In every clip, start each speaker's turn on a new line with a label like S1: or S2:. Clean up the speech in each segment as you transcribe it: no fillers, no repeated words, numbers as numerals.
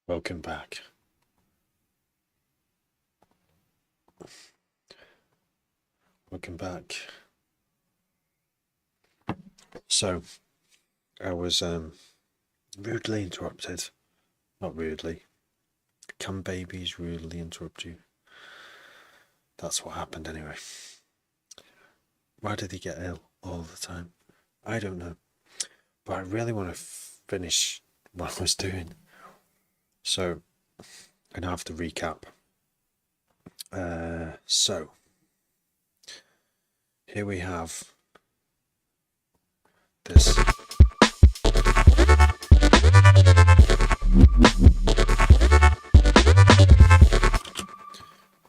S1: Welcome back. Welcome back. So, I was rudely interrupted. Not rudely. Can babies rudely interrupt you? That's what happened anyway. Why did he get ill all the time? I don't know. But I really want to finish what I was doing. So, I'm going to have to recap. So, here we have this.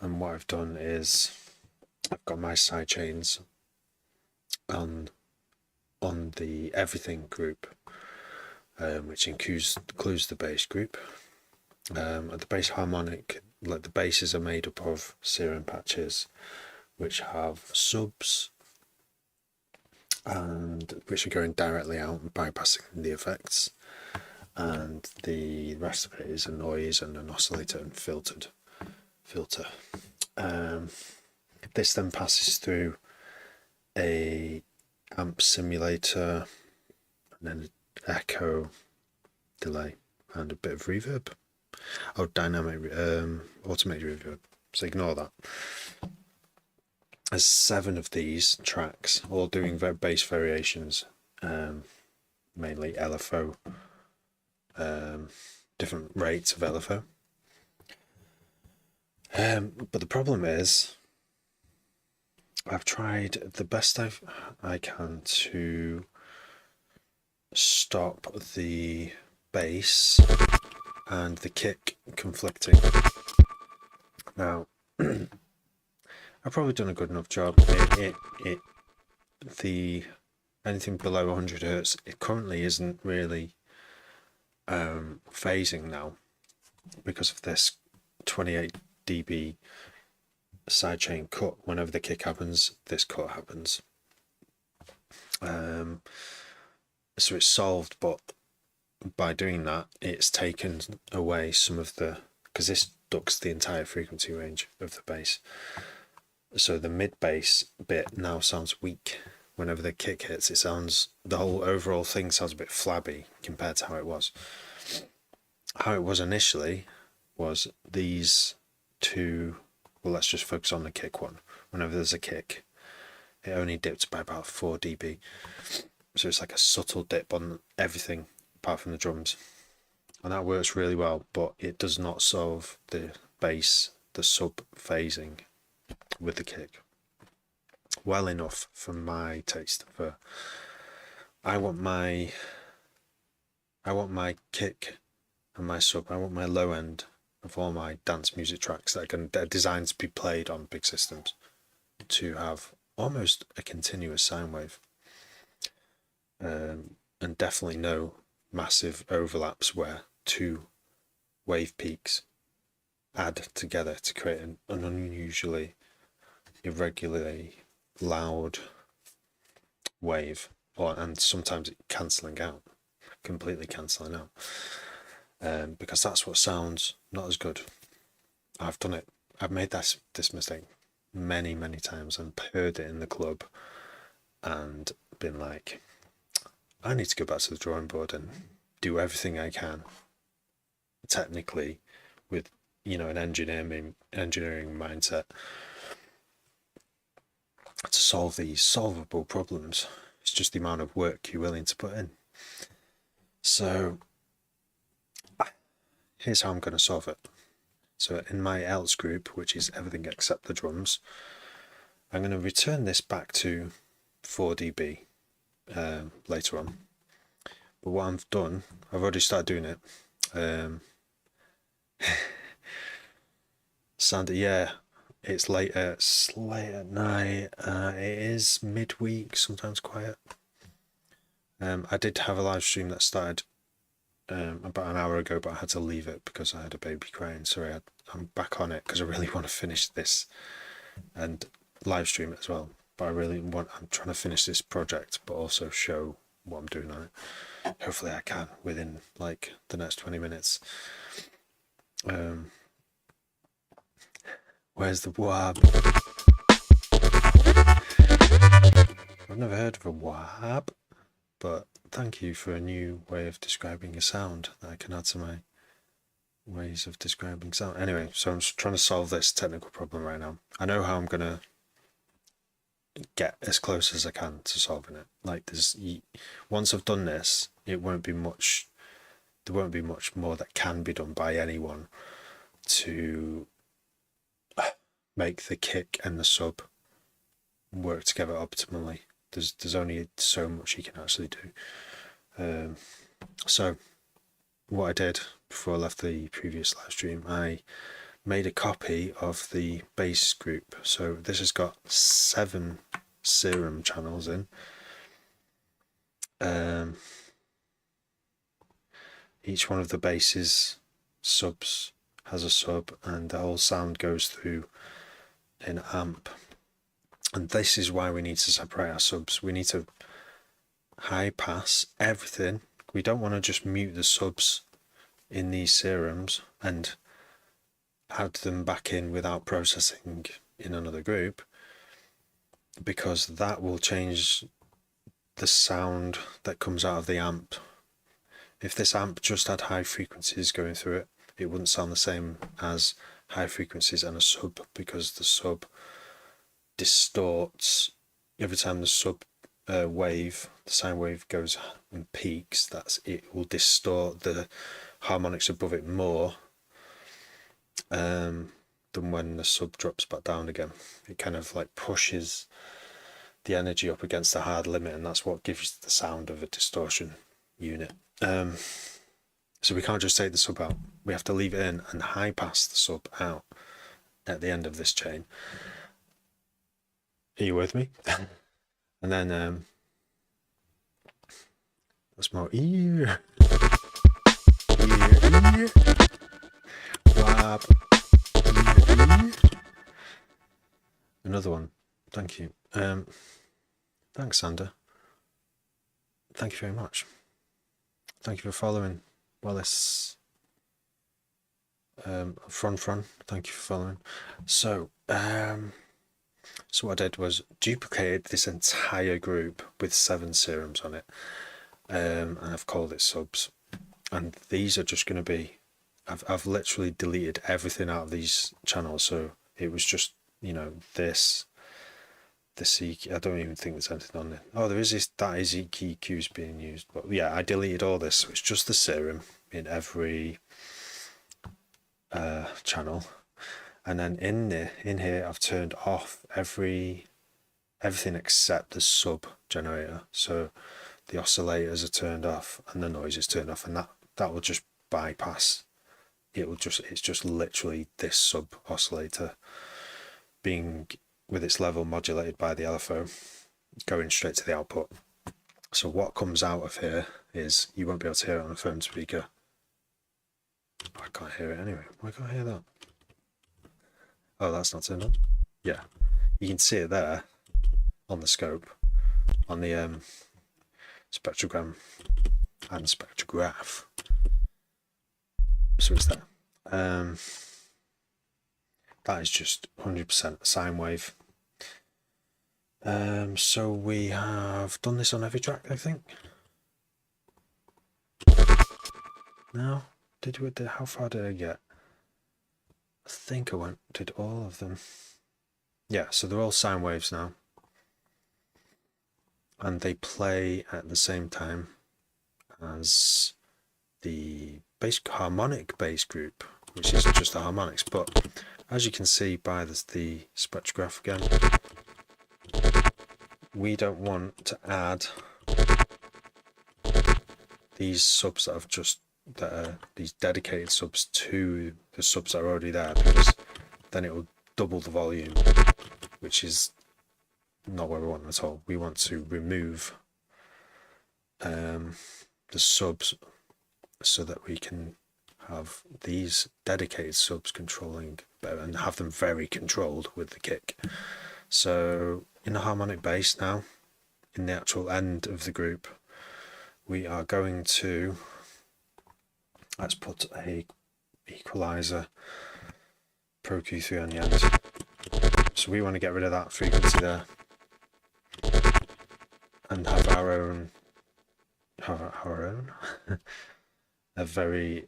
S1: And what I've done is I've got my side chains on the everything group, which includes the bass group. The bass harmonic, like the basses are made up of serum patches, which have subs, and which are going directly out and bypassing the effects, and the rest of it is a noise and an oscillator and filter. This then passes through a amp simulator and then an echo delay and a bit of reverb. Oh, dynamic automated reverb, so ignore that. There's 7 of these tracks, all doing bass variations, mainly LFO, different rates of LFO. But the problem is, I've tried the best I can to stop the bass and the kick conflicting. Now, I've probably done a good enough job. The anything below 100 hertz, it currently isn't really phasing now because of this 28 dB sidechain cut. Whenever the kick happens, this cut happens. So it's solved, but by doing that, it's taken away some of the, because this ducks the entire frequency range of the bass. So the mid bass bit now sounds weak. Whenever the kick hits, it sounds, the whole overall thing sounds a bit flabby compared to how it was. How it was initially was these two, well, let's just focus on the kick one. Whenever there's a kick, it only dips by about 4 dB. So it's like a subtle dip on everything apart from the drums. And that works really well, but it does not solve the bass, the sub phasing with the kick well enough for my taste. I want my kick and my sub, I want my low end of all my dance music tracks that are designed to be played on big systems to have almost a continuous sine wave, and definitely no massive overlaps where 2 wave peaks add together to create an unusually irregularly loud wave, and sometimes it completely cancelling out, because that's what sounds not as good. I've done it. I've made this mistake many times and heard it in the club and been like, I need to go back to the drawing board and do everything I can technically with, an engineering mindset to solve these solvable problems. It's just the amount of work you're willing to put in. So here's how I'm going to solve it. So in my else group, which is everything except the drums, I'm going to return this back to 4 dB later on. But what I've done, I've already started doing it. It's late at night. It is midweek, sometimes quiet. I did have a live stream that started about an hour ago, but I had to leave it because I had a baby crying. So I'm back on it because I really want to finish this and live stream it as well. But I'm trying to finish this project, but also show what I'm doing on it. Hopefully I can within like the next 20 minutes. Where's the wab? I've never heard of a wab, but thank you for a new way of describing a sound that I can add to my ways of describing sound. Anyway, so I'm just trying to solve this technical problem right now. I know how I'm gonna get as close as I can to solving it. Like once I've done this, it won't be much. There won't be much more that can be done by anyone to make the kick and the sub work together optimally. There's only so much you can actually do. So what I did before I left the previous live stream, I made a copy of the bass group. So this has got 7 serum channels in. Each one of the basses subs has a sub, and the whole sound goes through an amp. And this is why we need to separate our subs. We need to high pass everything. We don't want to just mute the subs in these serums and add them back in without processing in another group, because that will change the sound that comes out of the amp. If this amp just had high frequencies going through it, it wouldn't sound the same as high frequencies and a sub, because the sub distorts every time the sub wave, the sine wave goes and peaks. It will distort the harmonics above it more than when the sub drops back down again. It kind of like pushes the energy up against the hard limit, and that's what gives the sound of a distortion unit. So we can't just take the sub out. We have to leave it in and high pass the sub out at the end of this chain. Are you with me? And then that's more ear. Wab. Another one. Thank you. Thanks, Sander. Thank you very much. Thank you for following. Wallace. Fron. Thank you for following. So what I did was duplicated this entire group with 7 serums on it, and I've called it subs. And these are just going to be, I've literally deleted everything out of these channels. So it was just, this EQ. I don't even think there's anything on it. Oh, there is this, that is EQs being used. But yeah, I deleted all this. So it's just the serum in every channel. And then in here, I've turned off everything except the sub generator. So the oscillators are turned off and the noise is turned off, and that will just bypass. It's just literally this sub oscillator being with its level modulated by the LFO, going straight to the output. So what comes out of here is, you won't be able to hear it on a phone speaker. I can't hear it anyway. Why can't I hear that? Oh, that's not turned on. Yeah, you can see it there on the scope, on the spectrogram and spectrograph. So it's there. That is just 100% sine wave. So we have done this on every track, I think. No, how far did I get? I think I did all of them. Yeah, so they're all sine waves now. And they play at the same time as the harmonic bass group, which is just the harmonics. But as you can see by the spectrograph again, we don't want to add these subs that are these dedicated subs to the subs that are already there, because then it will double the volume, which is not what we want at all. We want to remove the subs so that we can have these dedicated subs controlling better and have them very controlled with the kick. So in the harmonic bass now, in the actual end of the group, we are going to, let's put a equalizer, Pro Q3 on the end. So we want to get rid of that frequency there and have our own a very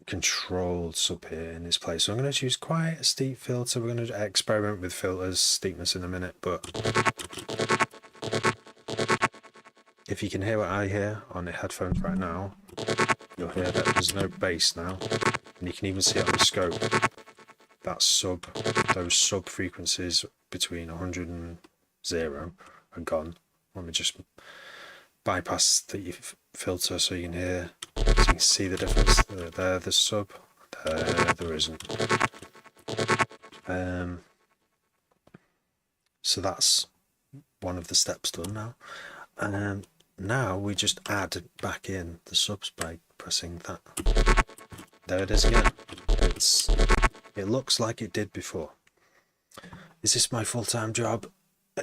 S1: controlled sub here in this place. So I'm going to choose quite a steep filter. We're going to experiment with filters, steepness in a minute, but if you can hear what I hear on the headphones right now, you'll hear that there's no bass now, and you can even see it on the scope. Those sub frequencies between 100 and 0 are gone. Let me just bypass the filter so you can see the difference. There, the sub. There isn't. So that's one of the steps done now. Now we just add back in the subs by pressing that. There it is again. It looks like it did before. Is this my full-time job?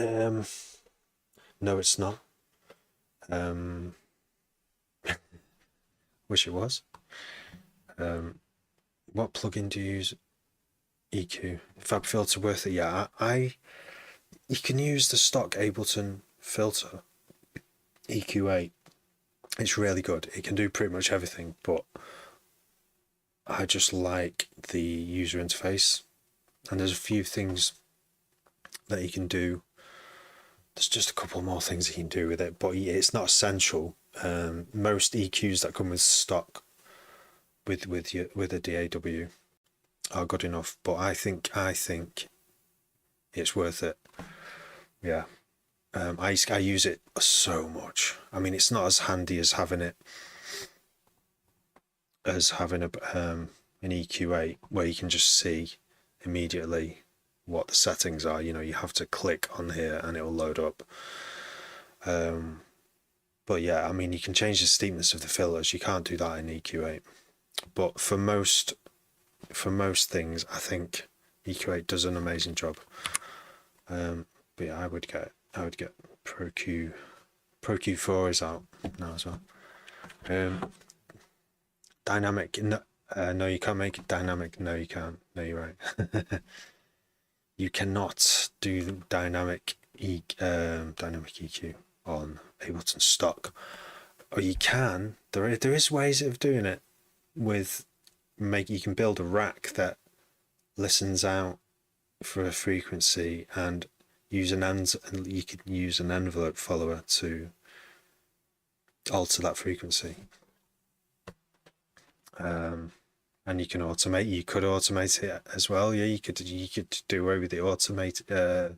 S1: No, it's not. Wish it was. What plugin do you use? EQ. Fab filter worth it? Yeah, you can use the stock Ableton filter, EQ8. It's really good. It can do pretty much everything, but I just like the user interface, and there's a few things that you can do. There's just a couple more things you can do with it, but it's not essential. Most EQs that come with stock with a DAW are good enough, but I think it's worth it. Yeah. I use it so much. I mean, it's not as handy as having an EQ8 where you can just see immediately what the settings are. You know, you have to click on here and it will load up. But yeah, I mean, you can change the steepness of the filters. You can't do that in EQ8. But for most things, I think EQ8 does an amazing job. But yeah, I would get Pro Q4 is out now as well. Dynamic, no, you can't make it dynamic. No, you can't. No, you're right. You cannot do dynamic EQ on Ableton stock, or you can. There is ways of doing it with you can build a rack that listens out for a frequency and you can use an envelope follower to alter that frequency. And you could automate it as well. Yeah, you could do away with the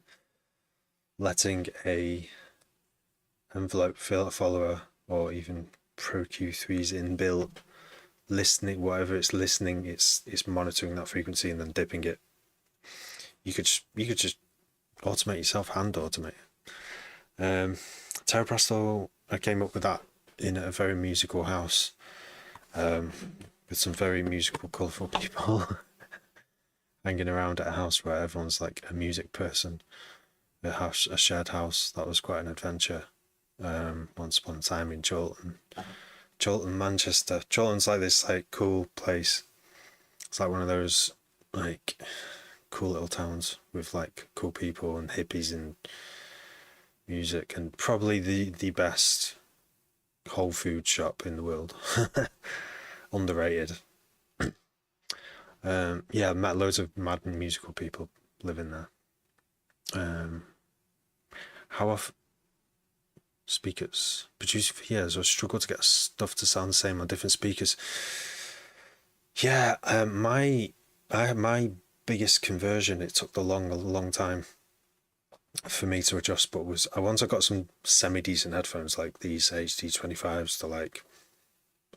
S1: letting a envelope follower or even Pro Q3's inbuilt listening, whatever it's listening, it's monitoring that frequency and then dipping it. You could just automate yourself, hand automate it. Terraprastal, I came up with that in a very musical house. With some very musical, colourful people hanging around at a house where everyone's like a music person. A shared house. That was quite an adventure. Once upon a time in Chorlton, Manchester. Chorlton's like this like cool place. It's like one of those like cool little towns with like cool people and hippies and music, and probably the best whole food shop in the world. Underrated. Yeah, met loads of mad musical people living there. How often speakers produced for years, I struggle to get stuff to sound the same on different speakers. Yeah, my biggest conversion, it took a long time for me to adjust, but once I got some semi-decent headphones like these HD25s, to like,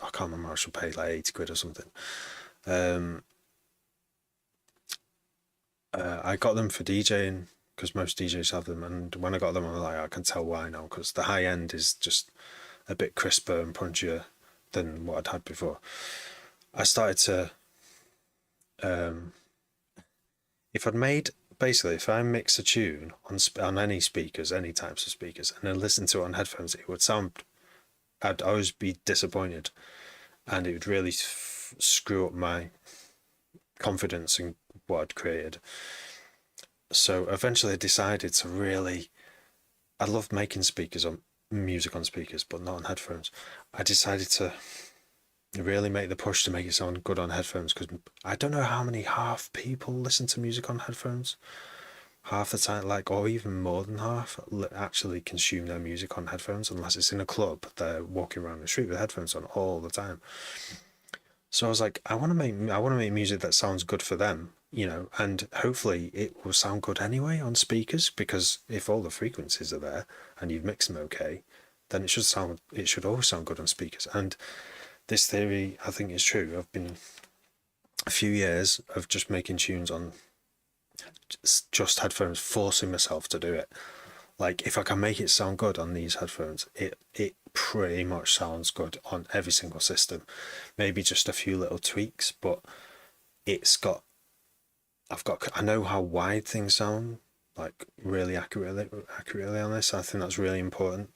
S1: I can't remember, I should pay like 80 quid or something. I got them for DJing because most DJs have them, and when I got them, I was like, I can tell why now, because the high end is just a bit crisper and punchier than what I'd had before. I started to, if I mix a tune on any speakers, any types of speakers, and then listen to it on headphones, it would sound, I'd always be disappointed, and it would really screw up my confidence in what I'd created. So eventually I decided to really, I love making music on speakers, but not on headphones. I decided to really make the push to make it sound good on headphones, because I don't know how many half people listen to music on headphones. Half the time, like, or even more than half, actually consume their music on headphones, unless it's in a club. They're walking around the street with headphones on all the time. So I was like, I want to make music that sounds good for them, and hopefully it will sound good anyway on speakers, because if all the frequencies are there and you've mixed them okay, then it should always sound good on speakers. And this theory, I think, is true. I've been a few years of just making tunes on just headphones, forcing myself to do it. Like, if I can make it sound good on these headphones, it pretty much sounds good on every single system. Maybe just a few little tweaks, but I know how wide things sound, like really accurately on this. I think that's really important.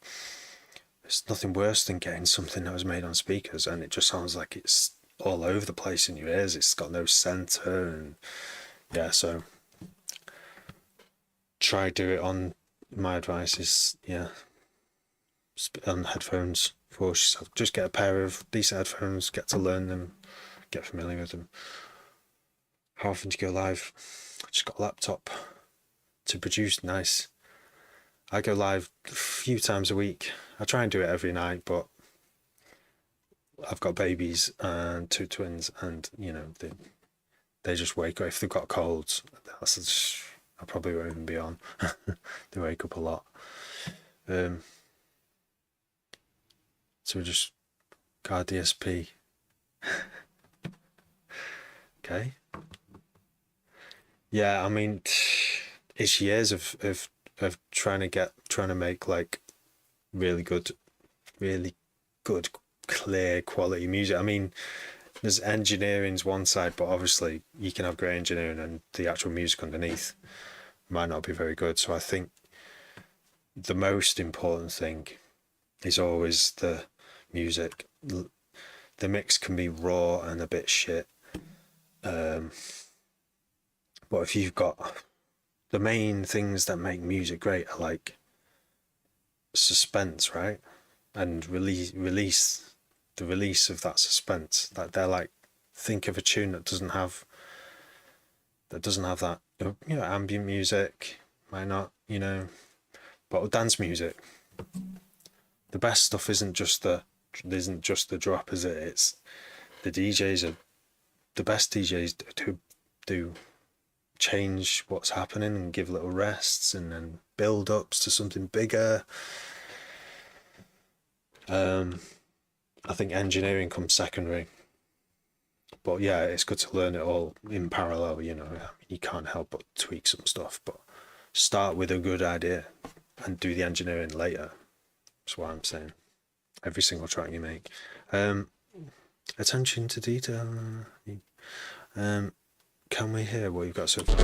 S1: It's nothing worse than getting something that was made on speakers and it just sounds like it's all over the place in your ears. It's got no center, and yeah, so try do it on. My advice is, on headphones. Force yourself. Just get a pair of decent headphones, get to learn them, get familiar with them. How often do you go live? I just got a laptop to produce nice. I go live a few times a week. I try and do it every night, but I've got babies and 2 twins, and they just wake up. If they've got colds, I probably won't even be on. They wake up a lot. So we just got DSP. Okay. Yeah, I mean, it's years of trying to make like really good, clear quality music. I mean, there's engineering's one side, but obviously you can have great engineering and the actual music underneath might not be very good. So I think the most important thing is always the music. The mix can be raw and a bit shit, but if you've got the main things that make music great are like suspense, right? And release of that suspense. That they're like, think of a tune that doesn't have that, ambient music, might not, but dance music. The best stuff isn't just the drop, is it? It's the DJs are the best DJs do change what's happening and give little rests and then build ups to something bigger. I think engineering comes secondary, but yeah, it's good to learn it all in parallel. You can't help but tweak some stuff, but start with a good idea and do the engineering later. That's what I'm saying. Every single track you make. Attention to detail. Can we hear what you've got so far?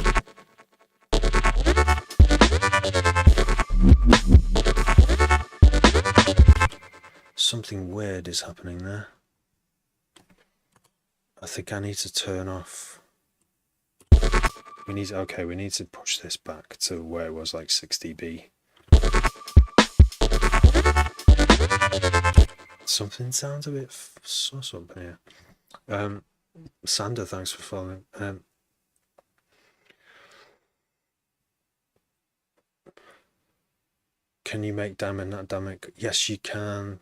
S1: Something weird is happening there. I think I need to turn off. We need to push this back to where it was like 6 dB. Something sounds a bit sus up here. Sander, thanks for following. Can you make diamond not dynamic? Yes, you can.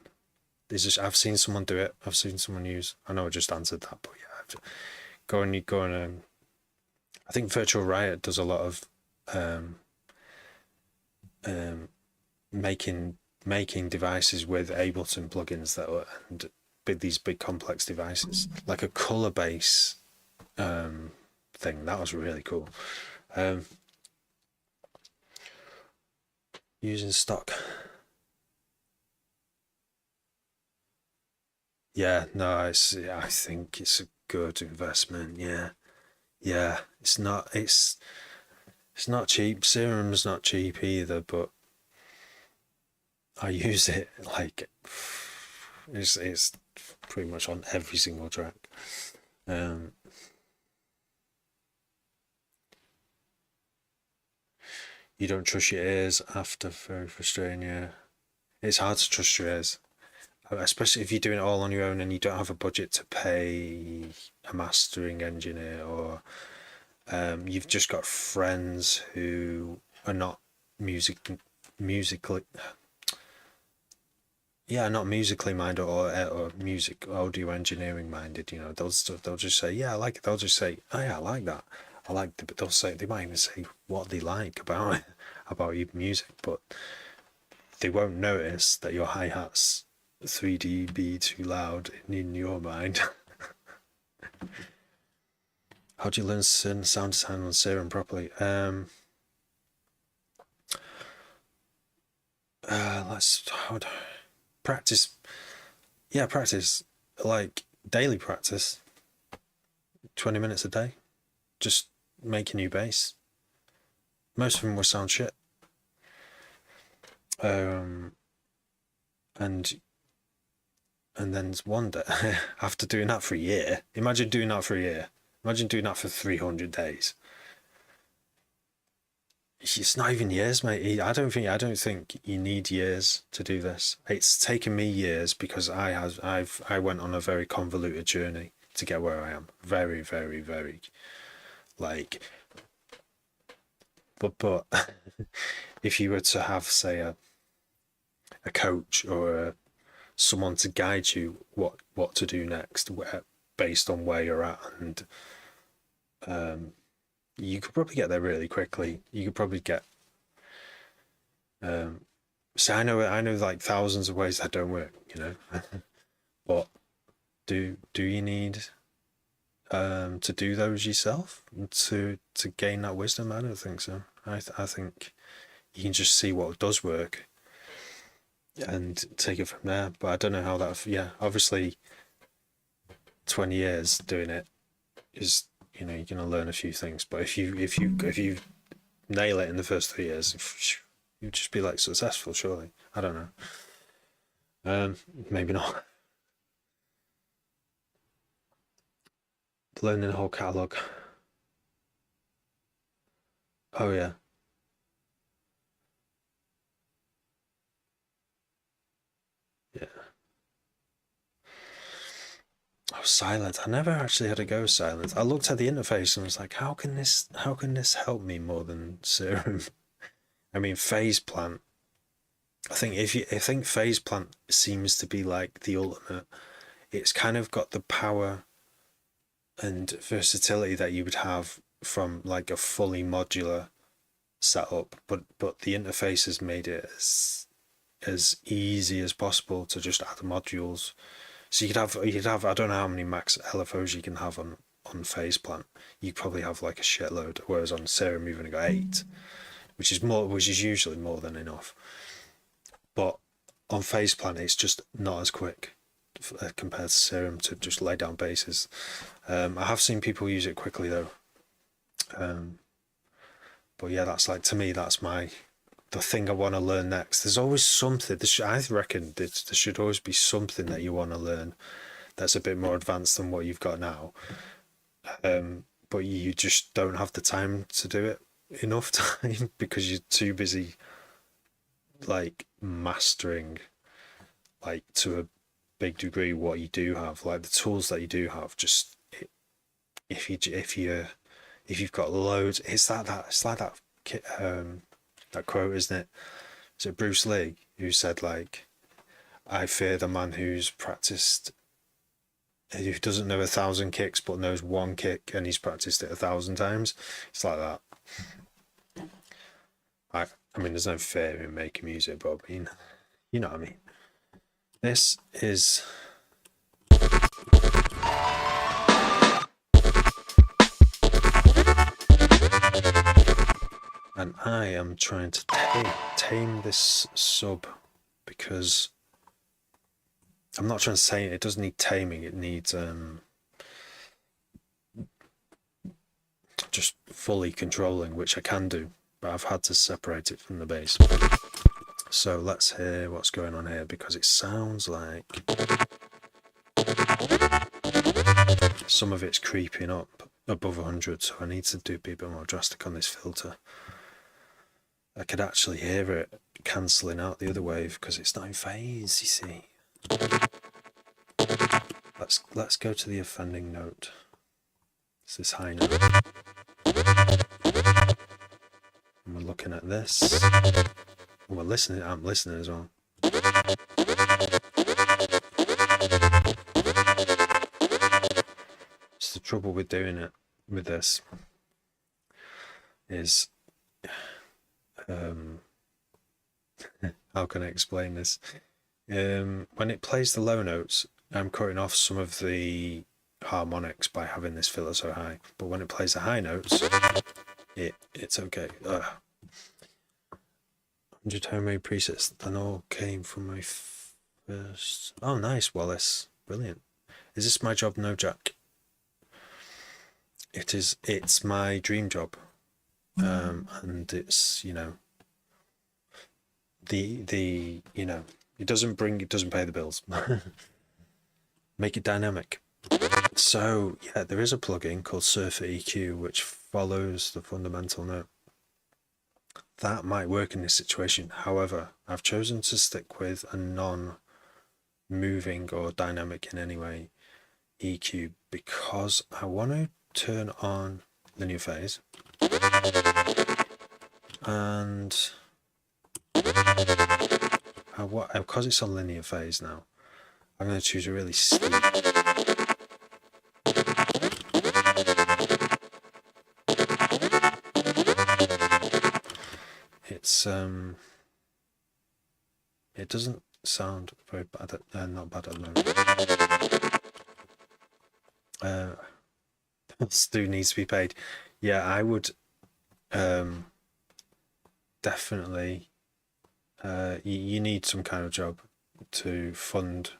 S1: I've seen someone do it. I've seen someone use. I know I just answered that, but yeah, go and I think Virtual Riot does a lot of making devices with Ableton plugins and these big complex devices, like a color base thing. That was really cool. Using stock. Yeah, no, I think it's a good investment. Yeah, it's not cheap. Serum's not cheap either, but I use it like it's pretty much on every single track. Um, you don't trust your ears after, very frustrating. Yeah, it's hard to trust your ears, especially if you're doing it all on your own and you don't have a budget to pay a mastering engineer, or you've just got friends who are not musically, yeah, not musically minded, or music audio engineering minded. You know, they'll just say, yeah, I like it. They'll just say, oh yeah, I like that. I like it, but they might even say what they like about it, about your music, but they won't notice that your hi hat's 3 dB too loud in your mind. How do you learn sound design on Serum properly? Practice. Yeah, practice, like daily practice. 20 minutes a day, just make a new bass. Most of them will sound shit. And then one day, after doing that for a year, imagine doing that for 300 days. It's not even years, mate. I don't think you need years to do this. It's taken me years because I went on a very convoluted journey to get where I am. Very, very, very, like, but if you were to have, say, a coach or someone to guide you what to do next, based on where you're at, and you could probably get there really quickly. You could probably get. So I know like thousands of ways that don't work, you know. But do you need to do those yourself to gain that wisdom? I don't think so. I think you can just see what does work and take it from there. But I don't know how that. Yeah, obviously, 20 years doing it is, you know, you're gonna learn a few things. But if you nail it in the first 3 years, you'd just be like successful. Surely, I don't know. Maybe not. Learning the whole catalog. Oh yeah, yeah. Oh, silent. I never actually had to go silent. I looked at the interface and was like, how can this help me more than Serum? I mean, phase plant. I think phase plant seems to be like the ultimate. It's kind of got the power and versatility that you would have from like a fully modular setup, but the interface has made it as easy as possible to just add modules. So you could have I don't know how many max LFOs you can have on phase plant. You probably have like a shitload, whereas on Serum you've only got 8, which is usually more than enough. But on phase plant it's just not as quick compared to Serum to just lay down basses. I have seen people use it quickly though. But yeah, that's like, to me, that's the thing I want to learn next. There's always something. I reckon there should always be something that you want to learn that's a bit more advanced than what you've got now. But you just don't have the time to do it enough time because you're too busy like mastering, like, to a big degree what you do have, like the tools that you do have. Just if you've got loads, it's like that quote, isn't it? Is it Bruce Lee who said, like, I fear the man who doesn't know 1,000 kicks but knows one kick and he's practiced it 1,000 times. It's like that. I mean, there's no fear in making music, but I mean, you know what I mean. This is and I am trying to tame this sub, because I'm not trying to say it doesn't need taming. It needs just fully controlling, which I can do, but I've had to separate it from the bass. So let's hear what's going on here, because it sounds like some of it's creeping up above 100, so I need to be a bit more drastic on this filter. I could actually hear it cancelling out the other wave because it's not in phase, you see. Let's go to the offending note. It's this high note. And we're looking at this. And we're listening. I'm listening as well. It's the trouble with doing it with this is how can I explain this? When it plays the low notes, I'm cutting off some of the harmonics by having this filter so high, but when it plays the high notes, it's okay. 100 homemade presets, and all came from my first. Oh, nice, Wallace, brilliant. Is this my job? No, Jack. It is. It's my dream job, and it's, you know, the you know, it doesn't pay the bills. Make it dynamic. So yeah, there is a plugin called Surfer EQ which follows the fundamental note. That might work in this situation. However, I've chosen to stick with a non-moving or dynamic in any way EQ because I want to turn on linear phase, and because it's on linear phase now, I'm going to choose a really steep. It's it doesn't sound very bad not bad at the moment. Stu needs to be paid. Yeah, I would definitely. You need some kind of job to fund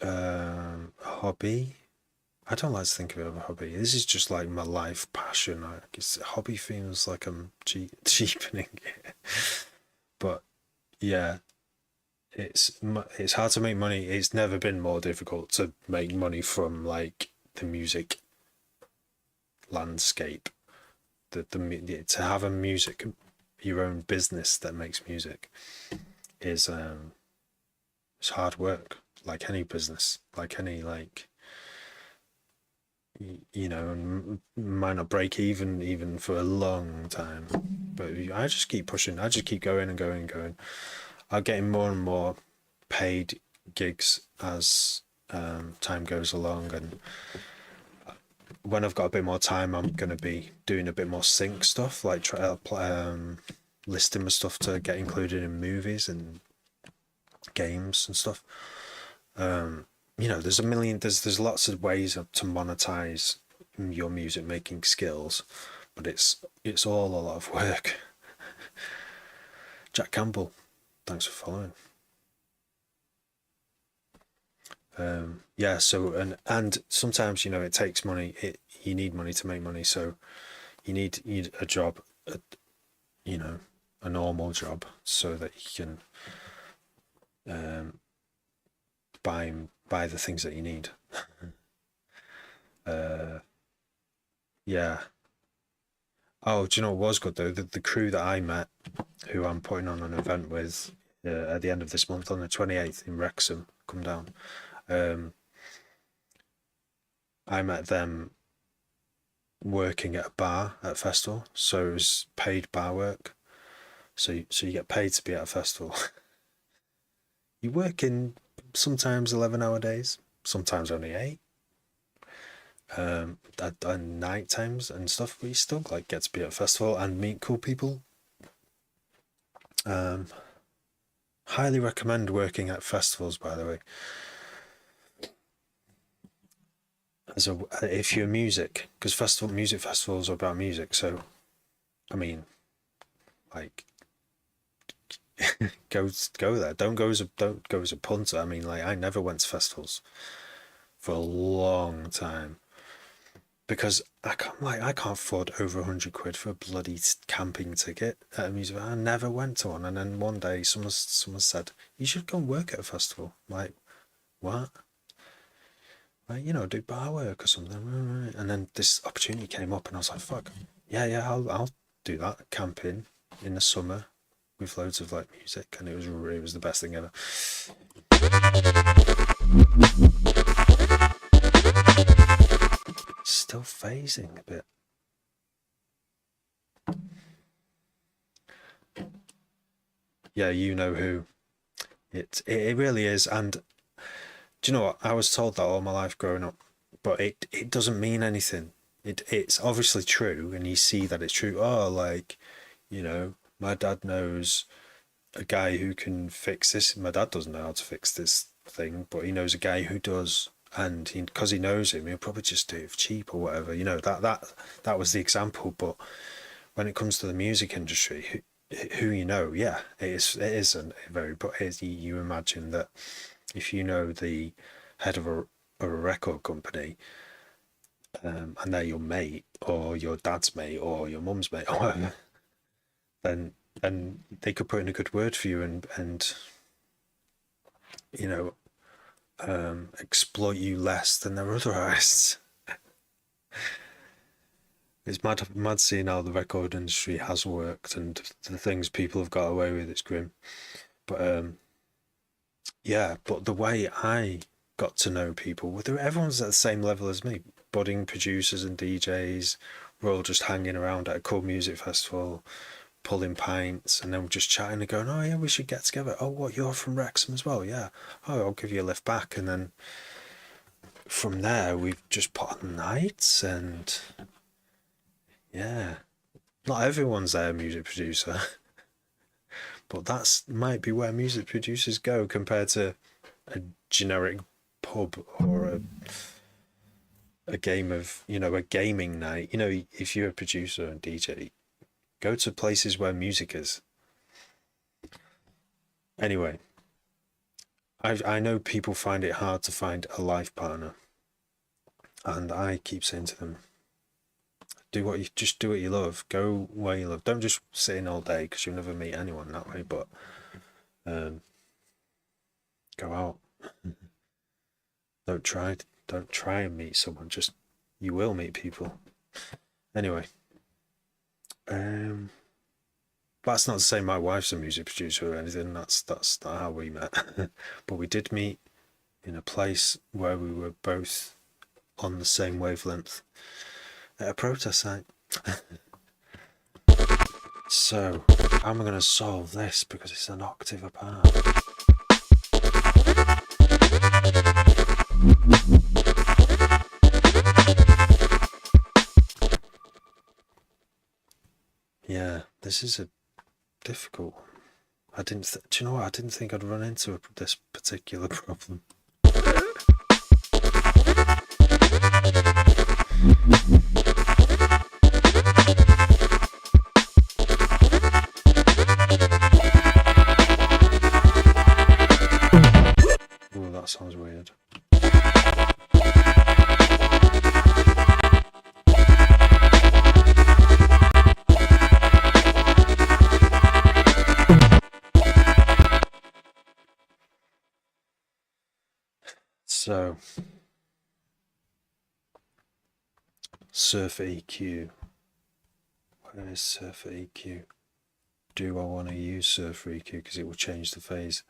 S1: a hobby. I don't like to think of it as a hobby. This is just like my life passion. I guess hobby feels like I'm cheapening it. But yeah, it's hard to make money. It's never been more difficult to make money from like the music landscape. To have a music, your own business that makes music is it's hard work, like any business, like any, like, you know, and might not break even for a long time, but I just keep pushing. I just keep going and going and going. I'm getting more and more paid gigs as time goes along, and when I've got a bit more time, I'm going to be doing a bit more sync stuff, like listing my stuff to get included in movies and games and stuff. You know, there's lots of ways to monetize your music making skills, but it's all a lot of work. Jack Campbell, thanks for following. Yeah, so and sometimes, you know, it takes money. You need money to make money, so you need a job, you know, a normal job, so that you can buy the things that you need. Yeah. Oh, do you know what was good though? The crew that I met, who I'm putting on an event with at the end of this month on the 28th in Wrexham, come down. I met them working at a bar at a festival, so it was paid bar work. So you get paid to be at a festival. You work in sometimes 11-hour days, sometimes only 8. At night times and stuff, but you still like get to be at a festival and meet cool people. Highly recommend working at festivals, by the way. If you're music, because music festivals are about music, so I mean, like, go there. Don't go as a punter. I mean, like, I never went to festivals for a long time because I can't afford over 100 quid for a bloody camping ticket at a music. I never went to one, and then one day someone said you should go and work at a festival. I'm like, what? you know, do bar work or something. And then this opportunity came up, and I was like, fuck, yeah, I'll do that. Camping in the summer with loads of like music, and it was the best thing ever. Still phasing a bit. Yeah, you know who. It really is. And do you know what? I was told that all my life growing up, but it doesn't mean anything. It's obviously true, and you see that it's true. Oh, like, you know, my dad knows a guy who can fix this. My dad doesn't know how to fix this thing, but he knows a guy who does, and because he knows him, he'll probably just do it for cheap or whatever. You know, that was the example. But when it comes to the music industry, who you know, yeah, it is a very. But you imagine that if you know the head of a record company, and they're your mate or your dad's mate or your mum's mate or whatever, then they could put in a good word for you and you know, exploit you less than their other artists. It's mad seeing how the record industry has worked and the things people have got away with. It's grim, but yeah. But the way I got to know people, everyone's at the same level as me. Budding producers and DJs, we're all just hanging around at a cool music festival, pulling pints, and then we're just chatting and going, oh yeah, we should get together. Oh, what, you're from Wrexham as well? Yeah. Oh, I'll give you a lift back. And then from there we've just put on nights, and yeah, not everyone's a music producer, but that's might be where music producers go compared to a generic pub or a game of, you know, a gaming night. You know, if you're a producer and DJ, go to places where music is. Anyway, I know people find it hard to find a life partner, and I keep saying to them, do what you love. Go where you love. Don't just sit in all day because you'll never meet anyone that way. But go out. Don't try and meet someone. Just you will meet people. Anyway, that's not to say my wife's a music producer or anything. That's not how we met. But we did meet in a place where we were both on the same wavelength at a protest site. So, how am I going to solve this? Because it's an octave apart. Yeah, this is a difficult one. Do you know what? I didn't think I'd run into this particular problem. Oh, that sounds weird. So, Surf EQ. Where is Surf EQ? Do I want to use Surf EQ because it will change the phase?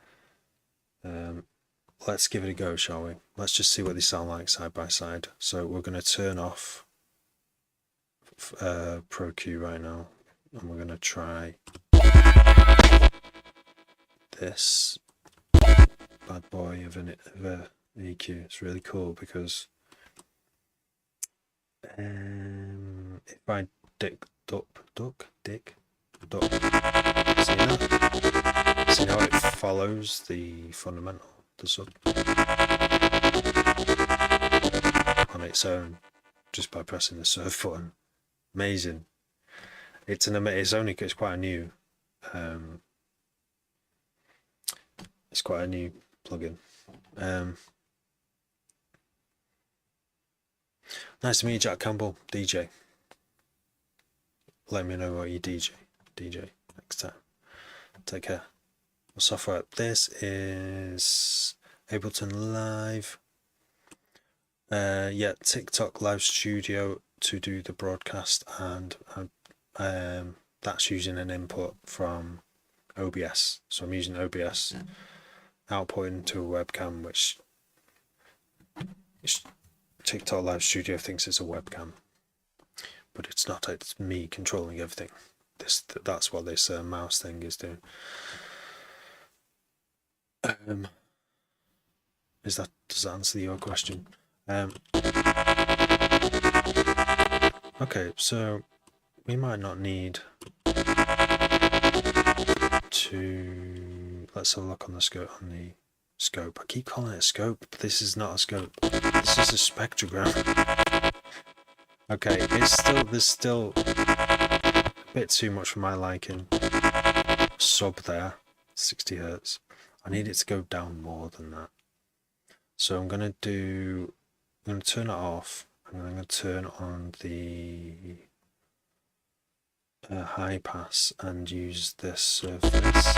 S1: Let's give it a go, shall we? Let's just see what they sound like side by side. So we're going to turn off Pro Q right now, and we're going to try this bad boy of an EQ. It's really cool because if I dick, duck, see how it follows the fundamental, the sub, on its own, just by pressing the surf button. Amazing. It's quite a new, it's quite a new plugin. Nice to meet you, Jack Campbell, DJ. Let me know what you DJ next time. Take care. Software. This is Ableton Live. Yeah, TikTok Live Studio to do the broadcast, and that's using an input from OBS. So I'm using OBS outputting to a webcam, which TikTok Live Studio thinks it's a webcam, but it's not. It's me controlling everything. That's what this mouse thing is doing. Does that answer your question? Okay, so we might not need to. Let's have a look on the scope. I keep calling it a scope, but this is not a scope. This is a spectrogram. Okay, there's still a bit too much for my liking. Sub there, 60 hertz. I need it to go down more than that. So I'm gonna turn it off, and I'm gonna turn on the high pass and use this surface.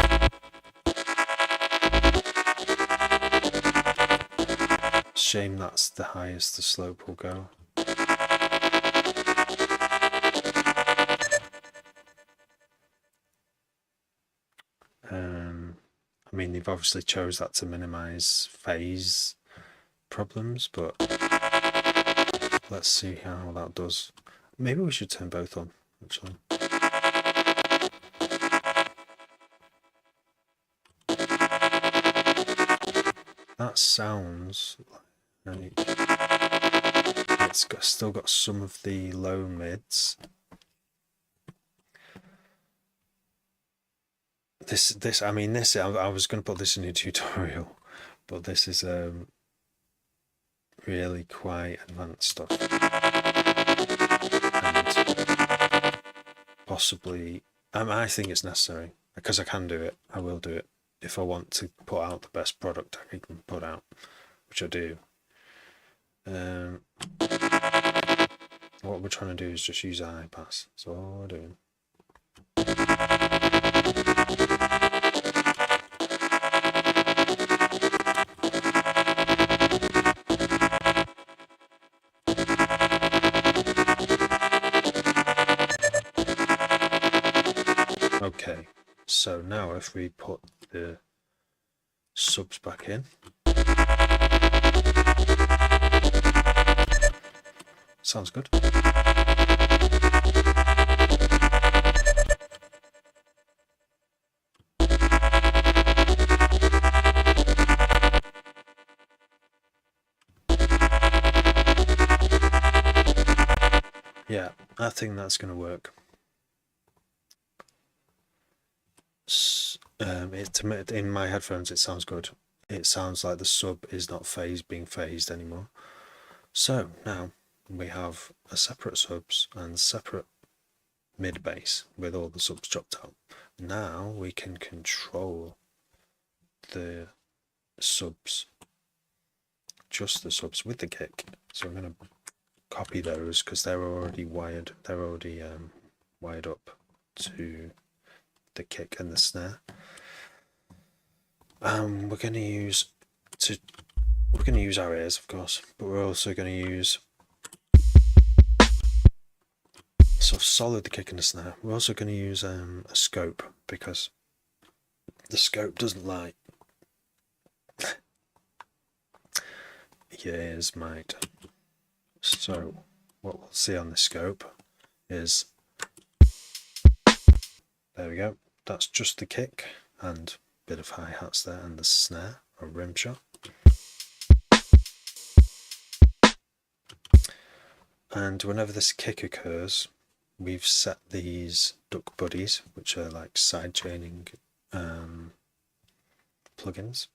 S1: Shame that's the highest the slope will go. I mean, they've obviously chose that to minimize phase problems, but let's see how that does. Maybe we should turn both on, actually. That sounds like it's still got some of the low mids. I was going to put this in a tutorial, but this is really quite advanced stuff, and possibly I think it's necessary, because I can do it. I will do it if I want to put out the best product I can put out, which I do. What we're trying to do is just use a high pass. That's all we're doing. Okay, so now if we put the subs back in, sounds good. Yeah, I think that's going to work. In my headphones, it sounds good. It sounds like the sub is not being phased anymore. So now we have a separate subs and separate mid bass with all the subs chopped out. Now we can control the subs, just the subs with the kick. So I'm going to copy those because they're already wired. They're already wired up to the kick and the snare. We're going to use our ears, of course, but we're also going to use sort of solid the kick and the snare. We're also going to use a scope, because the scope doesn't lie. Your ears might. So what we'll see on the scope is, there we go, that's just the kick and bit of hi-hats there, and the snare or rim shot. And whenever this kick occurs, we've set these duck buddies, which are like side chaining plugins.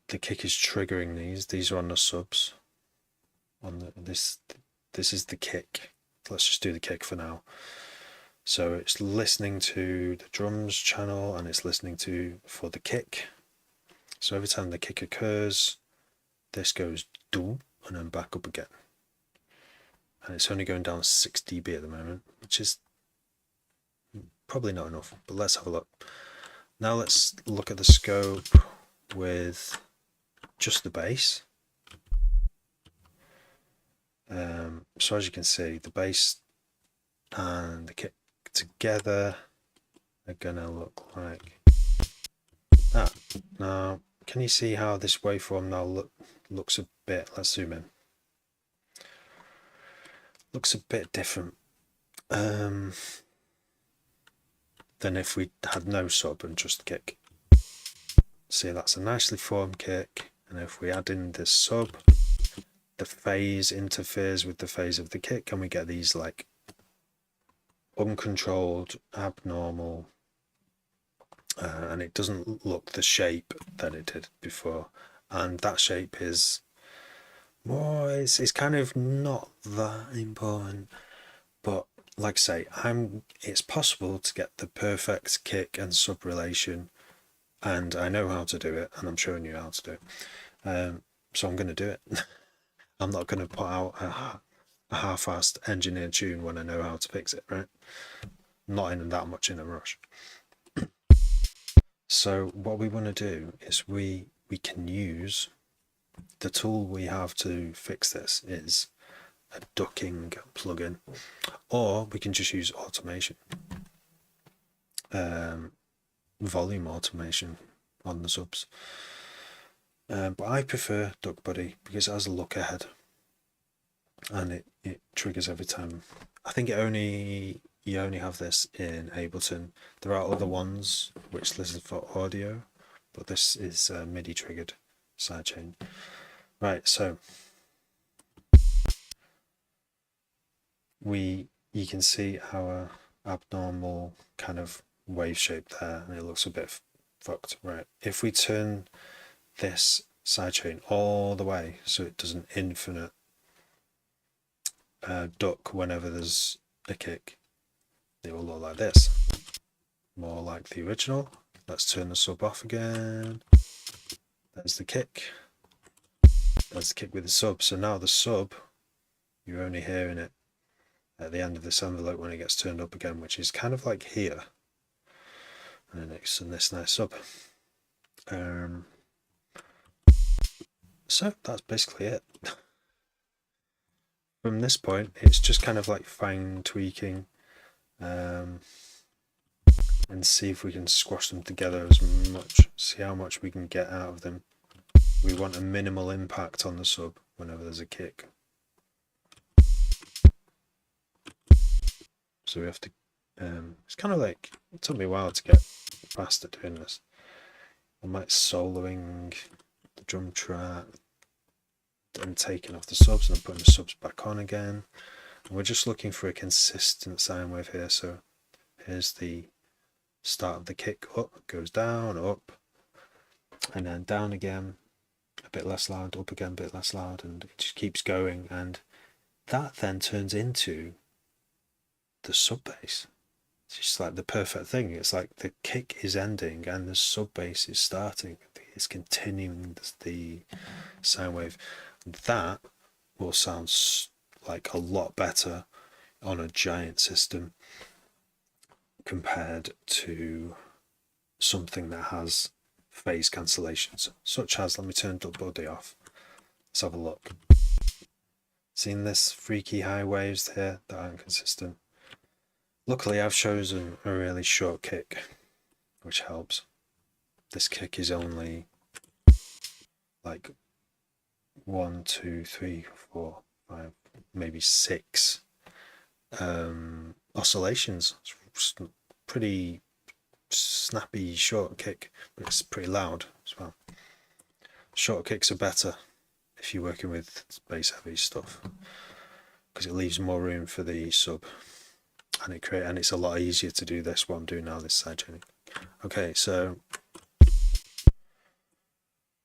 S1: The kick is triggering these are on the subs. This is the kick. Let's just do the kick for now. So it's listening to the drums channel, and it's listening for the kick. So every time the kick occurs, this goes doom and then back up again. And it's only going down 6 dB at the moment, which is probably not enough, but let's have a look. Now let's look at the scope with just the bass. So as you can see, the bass and the kick together are gonna look like that. Now, can you see how this waveform now looks a bit, let's zoom in, looks a bit different than if we had no sub and just kick. See, that's a nicely formed kick, and if we add in this sub, the phase interferes with the phase of the kick, and we get these like uncontrolled, abnormal, and it doesn't look the shape that it did before. And that shape is more, it's kind of not that important, but like I say, it's possible to get the perfect kick and sub relation, and I know how to do it, and I'm showing you how to do it. So I'm going to do it. I'm not going to put out a half-assed engineered tune when I know how to fix it, right? Not in that much in a rush. So what we want to do is we can use the tool we have to fix this is a ducking plugin, or we can just use automation, volume automation on the subs. But I prefer Duck Buddy because it has a look ahead and it triggers every time. I think you only have this in Ableton. There are other ones which listen for audio, but this is a MIDI triggered sidechain. Right, so you can see our abnormal kind of wave shape there, and it looks a bit fucked. Right, if we turn this sidechain all the way so it does an infinite duck whenever there's a kick, it will look like this, more like the original. Let's turn the sub off again. There's the kick. There's the kick with the sub. So now the sub, you're only hearing it at the end of this envelope when it gets turned up again, which is kind of like here. And then it's in this nice sub. So that's basically it. From this point, it's just kind of like fine tweaking, and see if we can squash them together as much, see how much we can get out of them. We want a minimal impact on the sub whenever there's a kick. So we have to, it's kind of like, it took me a while to get faster doing this. I might soloing the drum track, and taking off the subs and putting the subs back on again. And we're just looking for a consistent sine wave here. So here's the start of the kick, up, goes down, up, and then down again, a bit less loud, up again, a bit less loud, and it just keeps going. And that then turns into the sub bass. It's just like the perfect thing. It's like the kick is ending and the sub bass is starting. It's continuing the sine wave. That will sound like a lot better on a giant system compared to something that has phase cancellations, such as, let me turn Duck Buddy off. Let's have a look. Seen this freaky high waves here that aren't consistent? Luckily, I've chosen a really short kick, which helps. This kick is only like 1, 2, 3, 4, 5, maybe 6 oscillations. It's pretty snappy short kick, but it's pretty loud as well. Short kicks are better if you're working with bass heavy stuff because it leaves more room for the sub, and it's a lot easier to do this what I'm doing now, this sidechaining. Okay, so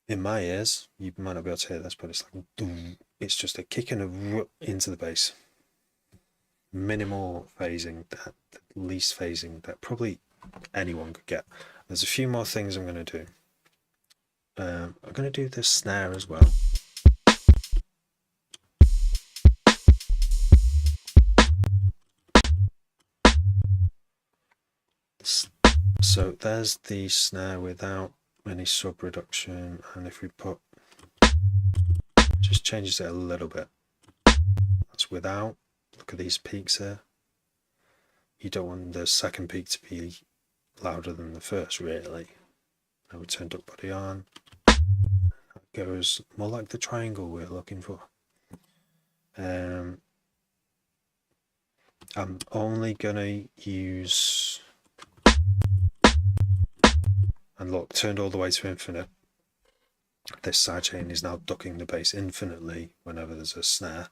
S1: in my ears, you might not be able to hear this, but it's like boom. It's just a kick and a root into the bass. Minimal phasing, that least phasing that probably anyone could get. There's a few more things I'm going to do. I'm going to do this snare as well. So there's the snare without any sub reduction, and if we put, just changes it a little bit. waves without. Look at these peaks here. You don't want the second peak to be louder than the first, really. Now we turn duck body on. That goes more like the triangle we're looking for. I'm only gonna use, and look, turned all the way to infinite. This sidechain is now ducking the bass infinitely whenever there's a snare.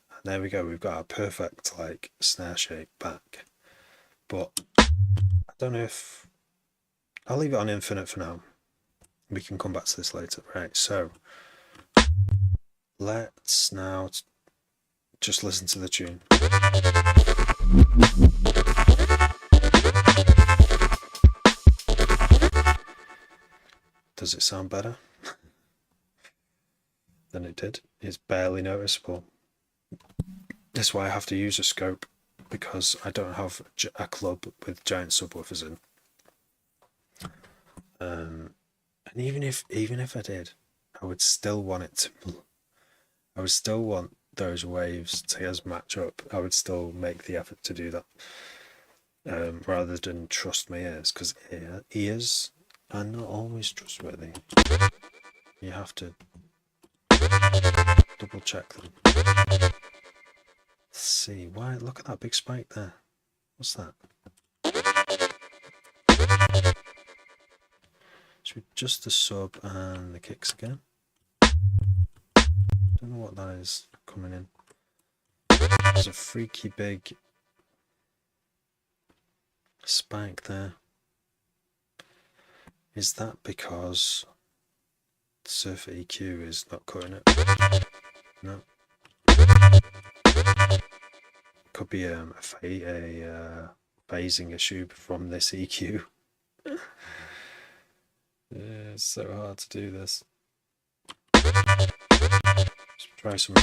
S1: And there we go, we've got our perfect like snare shape back. But I don't know if, I'll leave it on infinite for now. We can come back to this later. Right, so let's now just listen to the tune. Does it sound better than it did? It's barely noticeable. That's why I have to use a scope, because I don't have a club with giant subwoofers in. And even if I did, I would still want it to. I would still want those waves to match up. I would still make the effort to do that, rather than trust my ears, because ears are not always trustworthy. You have to double check them. Let's see, why? Look at that big spike there. What's that? Should we adjust the sub and the kicks again? Don't know what that is coming in. There's a freaky big spike there. Is that because Surfer EQ is not cutting it? No. Could be a phasing issue from this EQ. Yeah, it's so hard to do this. Let's try some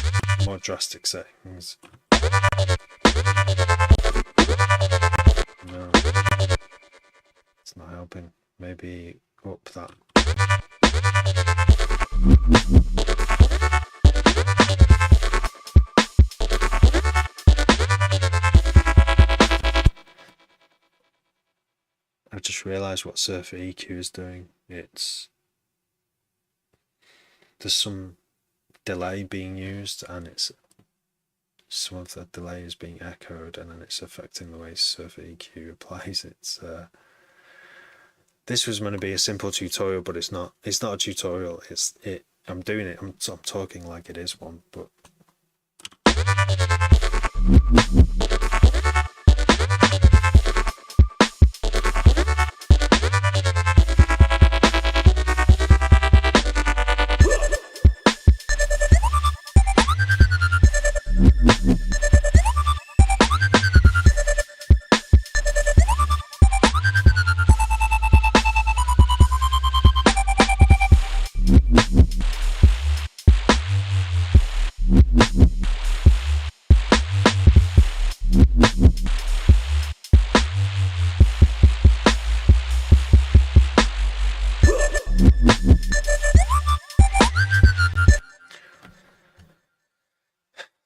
S1: more drastic settings. No, it's not helping. Maybe up that. I've just realised what Surfer EQ is doing. There's some delay being used, and some of the delay is being echoed, and then it's affecting the way Surfer EQ applies. This was meant to be a simple tutorial, but it's not. It's not a tutorial. I'm doing it. I'm talking like it is one, but.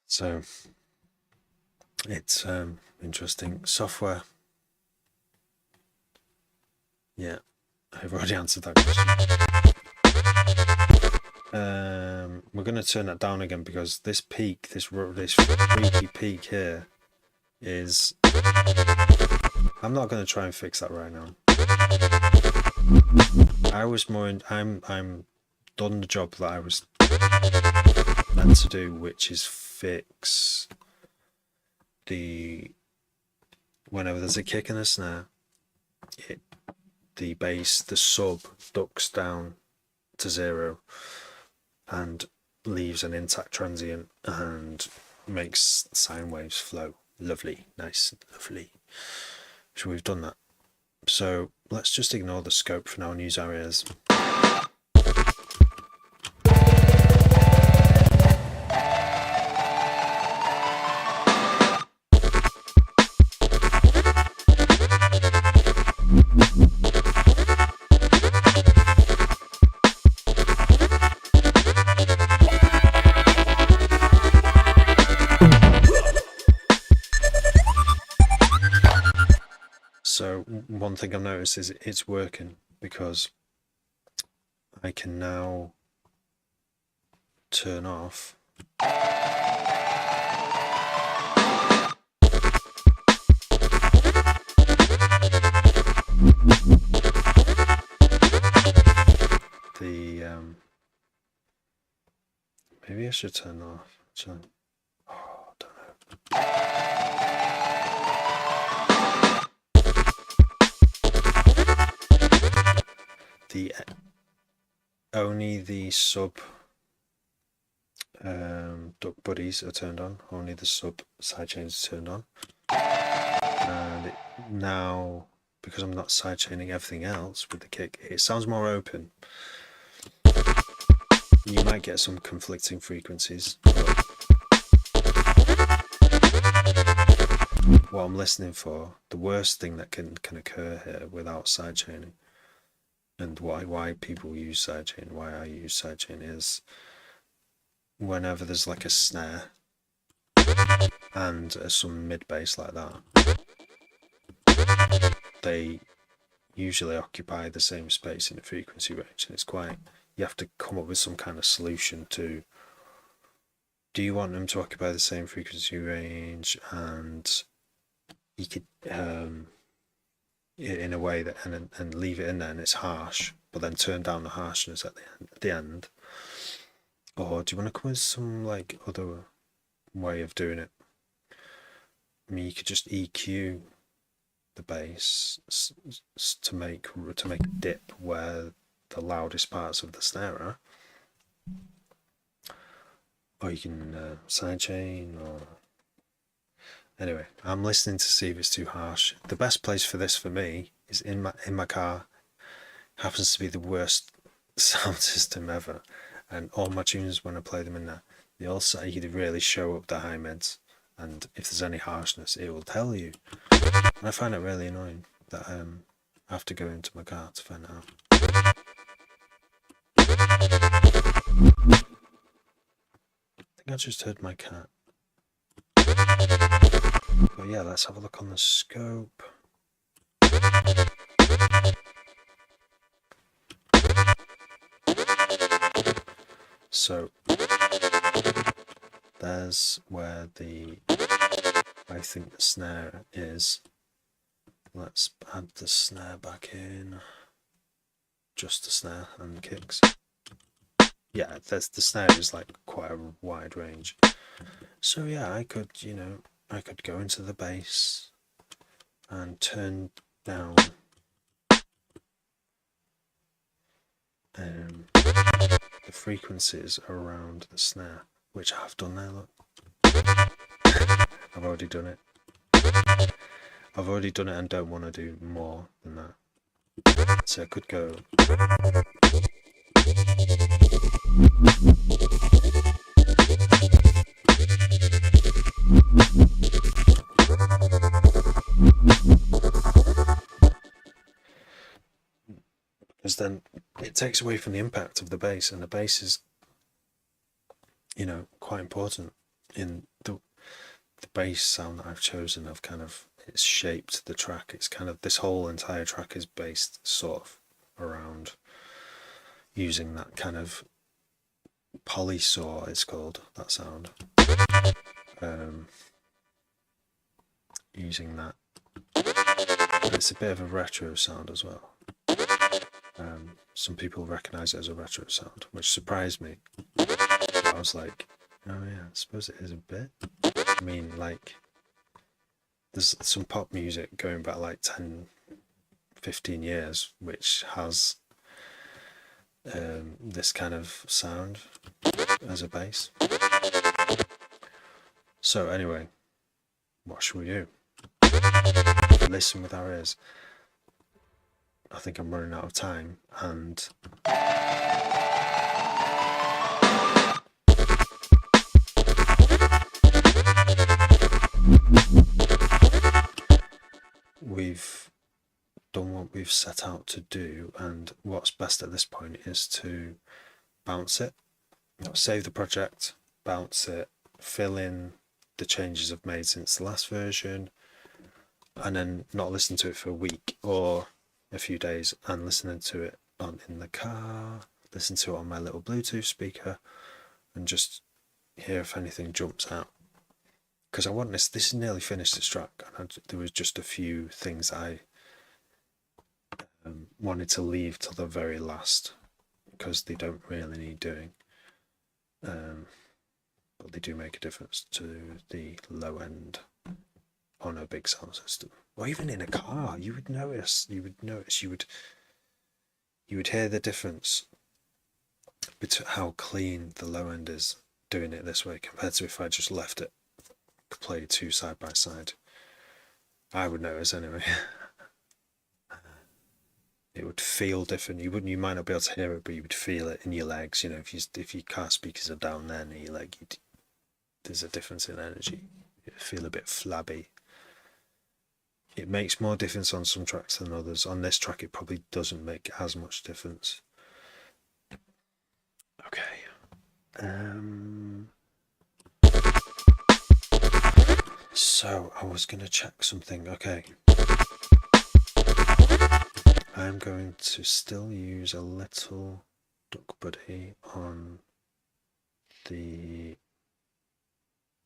S1: So it's interesting software. Yeah, I've already answered that question. We're going to turn that down again, because this peak, this freaky peak here, is. I'm not going to try and fix that right now. I was more. I'm done the job that I was meant to do, which is fix whenever there's a kick and a snare, the bass, the sub ducks down to 0 and leaves an intact transient and makes sine waves flow. Lovely, nice, lovely. So we've done that. So let's just ignore the scope for now and use our ears. one thing I've noticed is it's working, because I can now turn off the maybe I should turn off actually. Oh, I don't know. The only the sub duck buddies are turned on, only the sub sidechains are turned on, and now, because I'm not sidechaining everything else with the kick, it sounds more open. You might get some conflicting frequencies, but what I'm listening for, the worst thing that can occur here without sidechaining, and why people use sidechain, why I use sidechain, is whenever there's like a snare and some mid bass like that, they usually occupy the same space in the frequency range, and it's quite, you have to come up with some kind of solution to, do you want them to occupy the same frequency range, and you could in a way that, and leave it in there and it's harsh, but then turn down the harshness at the end, or do you want to come with some like other way of doing it? I mean, you could just EQ the bass to make a dip where the loudest parts of the snare are, or you can sidechain, or anyway, I'm listening to see if it's too harsh. The best place for this for me is in my car. Happens to be the worst sound system ever, and all my tunes, when I play them in there, they all say you really show up the high mids, and if there's any harshness it will tell you, and I find it really annoying that I have to go into my car to find out. I think I just heard my cat. But yeah, let's have a look on the scope. So there's where I think the snare is. Let's add the snare back in. Just the snare and the kicks. Yeah, the snare is like quite a wide range. So yeah, I could go into the bass and turn down the frequencies around the snare, which I've done there, look. I've already done it. And don't want to do more than that. So I could go. Because then it takes away from the impact of the bass, and the bass is, quite important in the bass sound that I've chosen. It's shaped the track. It's kind of, this whole entire track is based sort of around using that kind of polysaw, it's called, that sound. Using that. It's a bit of a retro sound as well. Some people recognise it as a retro sound, which surprised me. I was like, oh yeah, I suppose it is a bit. I mean, like, there's some pop music going back like 10, 15 years, which has this kind of sound as a bass. So anyway, what should we do? Listen with our ears. I think I'm running out of time, and we've done what we've set out to do, and what's best at this point is to bounce it, save the project, bounce it, fill in the changes I've made since the last version, and then not listen to it for a week or a few days, and listening to it in the car, listen to it on my little Bluetooth speaker, and just hear if anything jumps out. Because I want this is nearly finished, this track, and there was just a few things I wanted to leave till the very last, because they don't really need doing, but they do make a difference to the low end on a big sound system, or even in a car. You would hear the difference between how clean the low end is doing it this way compared to if I just left it play two side by side. I would notice anyway. It would feel different. You might not be able to hear it, but you would feel it in your legs. You know, if your car speakers are down there near your leg, there's a difference in energy. You feel a bit flabby. It makes more difference on some tracks than others. On this track, it probably doesn't make as much difference. Okay. So I was gonna check something. Okay. I'm going to still use a little duck buddy on the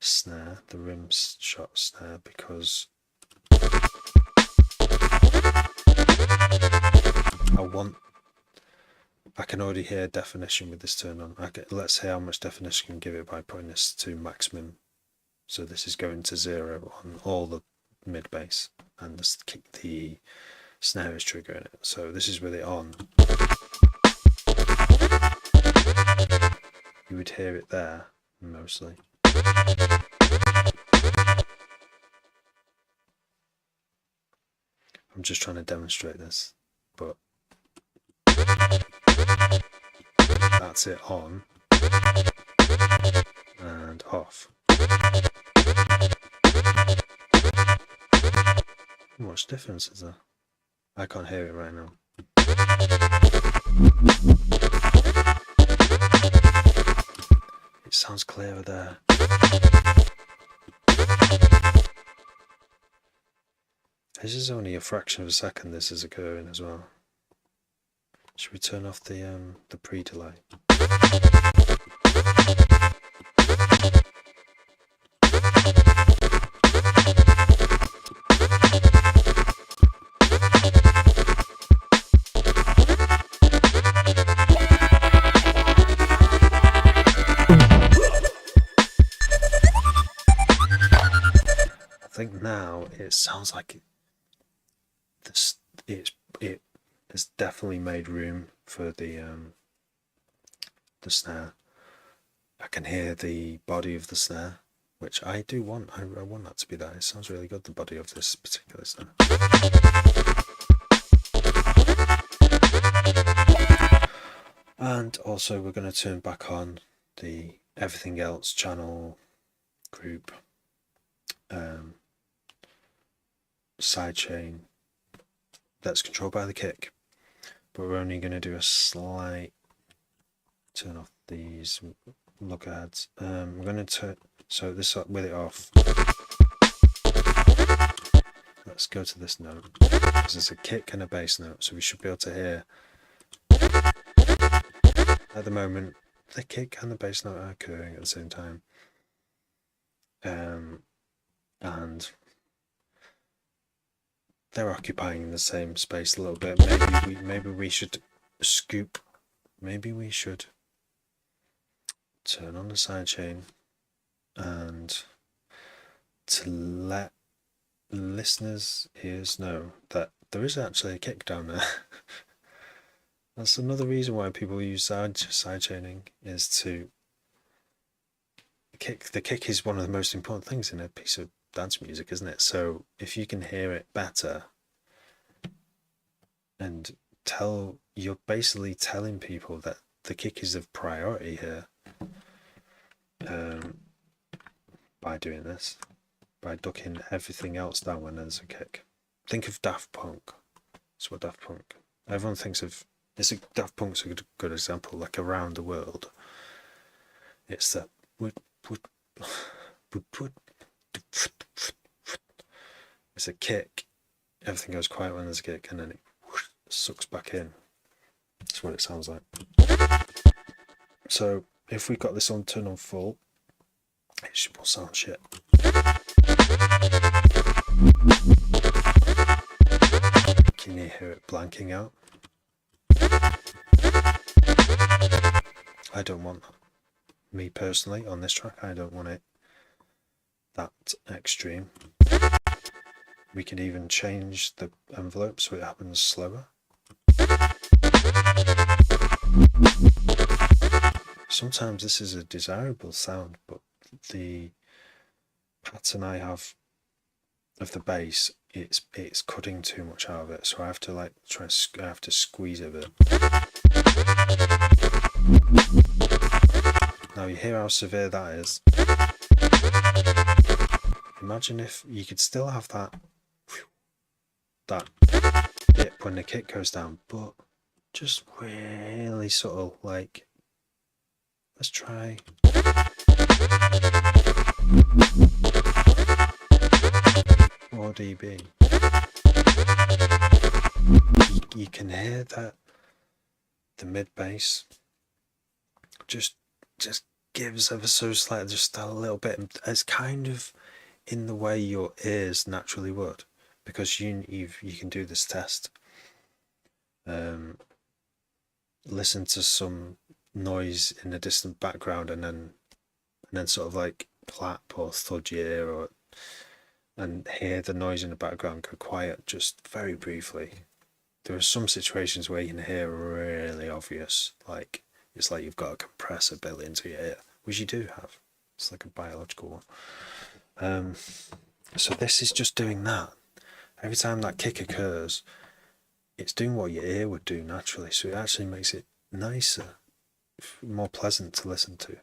S1: snare, the rim shot snare, because I can already hear definition with this turned on. Let's see how much definition I can give it by putting this to maximum. So this is going to 0 on all the mid bass, and the snare is triggering it. So this is with it on. You would hear it there mostly. I'm just trying to demonstrate this, but that's it on and off. How much difference is there? I can't hear it right now. It sounds clearer there. This is only a fraction of a second this is occurring as well. Should we turn off the pre-delay? I think now it sounds like it has definitely made room for the snare. I can hear the body of the snare, which I do want. I want that to be that. It sounds really good, the body of this particular snare. And also we're going to turn back on the everything else channel group sidechain that's controlled by the kick, but we're only going to do a slight turn off these look aheads. We're going to so this with it off. Let's go to this note, because there's a kick and a bass note, so we should be able to hear at the moment the kick and the bass note are occurring at the same time, and they're occupying the same space a little bit. Maybe we should scoop. Maybe we should turn on the sidechain and to let listeners' ears know that there is actually a kick down there. That's another reason why people use sidechaining, is to kick. The kick is one of the most important things in a piece of dance music, isn't it? So if you can hear it better, and you're basically telling people that the kick is of priority here, by doing this, by ducking everything else down when there's a kick. Think of Daft Punk. That's what Daft Punk. Everyone thinks of. Daft Punk's a good example. Like Around the World, it's that. It's there's a kick, everything goes quiet when there's a kick, and then it whoosh, sucks back in. That's what it sounds like. So if we got this on turn on full, it will sound shit. Can you hear it blanking out? I don't want that. Me personally, on this track, I don't want it that extreme. We can even change the envelope so it happens slower. Sometimes this is a desirable sound, but the pattern I have of the bass, it's cutting too much out of it, so I have to like I have to squeeze it a bit. Now you hear how severe that is. Imagine if you could still have that dip when the kick goes down, but just really subtle. Like, let's try. Or dB. You can hear that the mid bass just gives ever so slightly, just a little bit. It's kind of in the way your ears naturally would, because you can do this test. Listen to some noise in a distant background, and then sort of like clap or thud your ear, and hear the noise in the background go quiet just very briefly. There are some situations where you can hear really obvious, like it's like you've got a compressor built into your ear, which you do have. It's like a biological one. So this is just doing that. Every time that kick occurs, it's doing what your ear would do naturally, so it actually makes it nicer, more pleasant to listen to.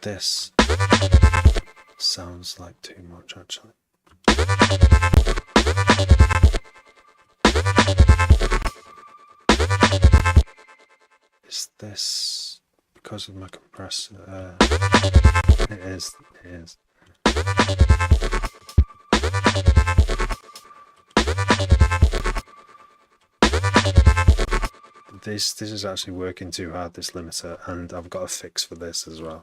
S1: This sounds like too much, actually. Is this because of my compressor? It is. This is actually working too hard, this limiter, and I've got a fix for this as well.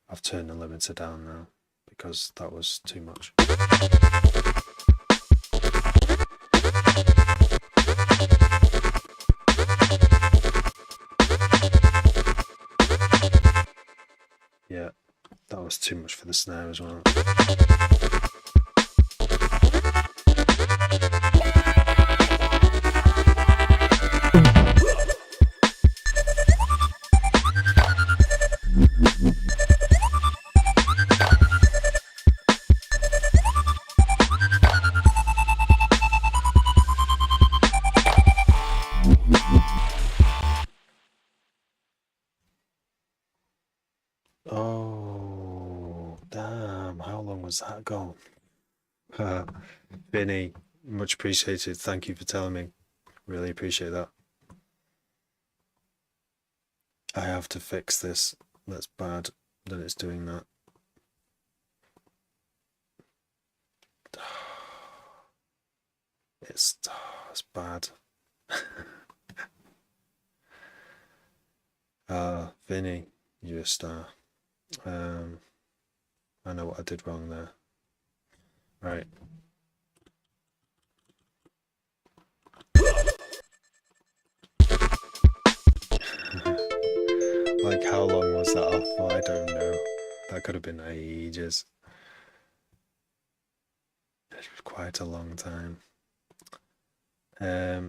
S1: I've turned the limiter down now because that was too much. Yeah, that was too much for the snare as well. Oh, damn, how long was that gone? Vinny, much appreciated. Thank you for telling me. Really appreciate that. I have to fix this. That's bad that it's doing that. It's bad. Vinny, you're a star. I know what I did wrong there. Right. Like, how long was that off for? I don't know. That could have been ages. It was quite a long time. I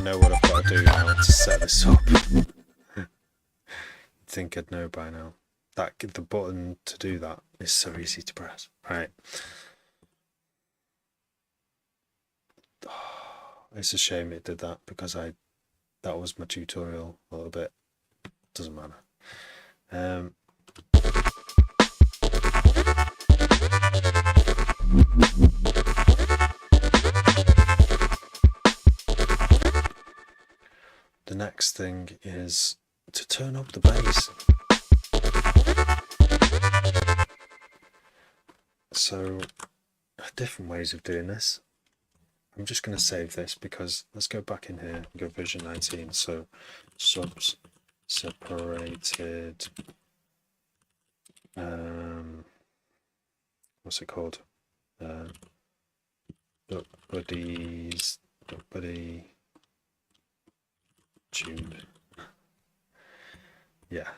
S1: know what I've got to do now to set this up. You'd think I'd know by now. The button to do that is so easy to press. Right. It's a shame it did that, because that was my tutorial a little bit. Doesn't matter. Um, the next thing is to turn up the bass. So, different ways of doing this. I'm just going to save this because let's go back in here and go version 19. So, subs separated. What's it called? Duck buddy tune. Yeah.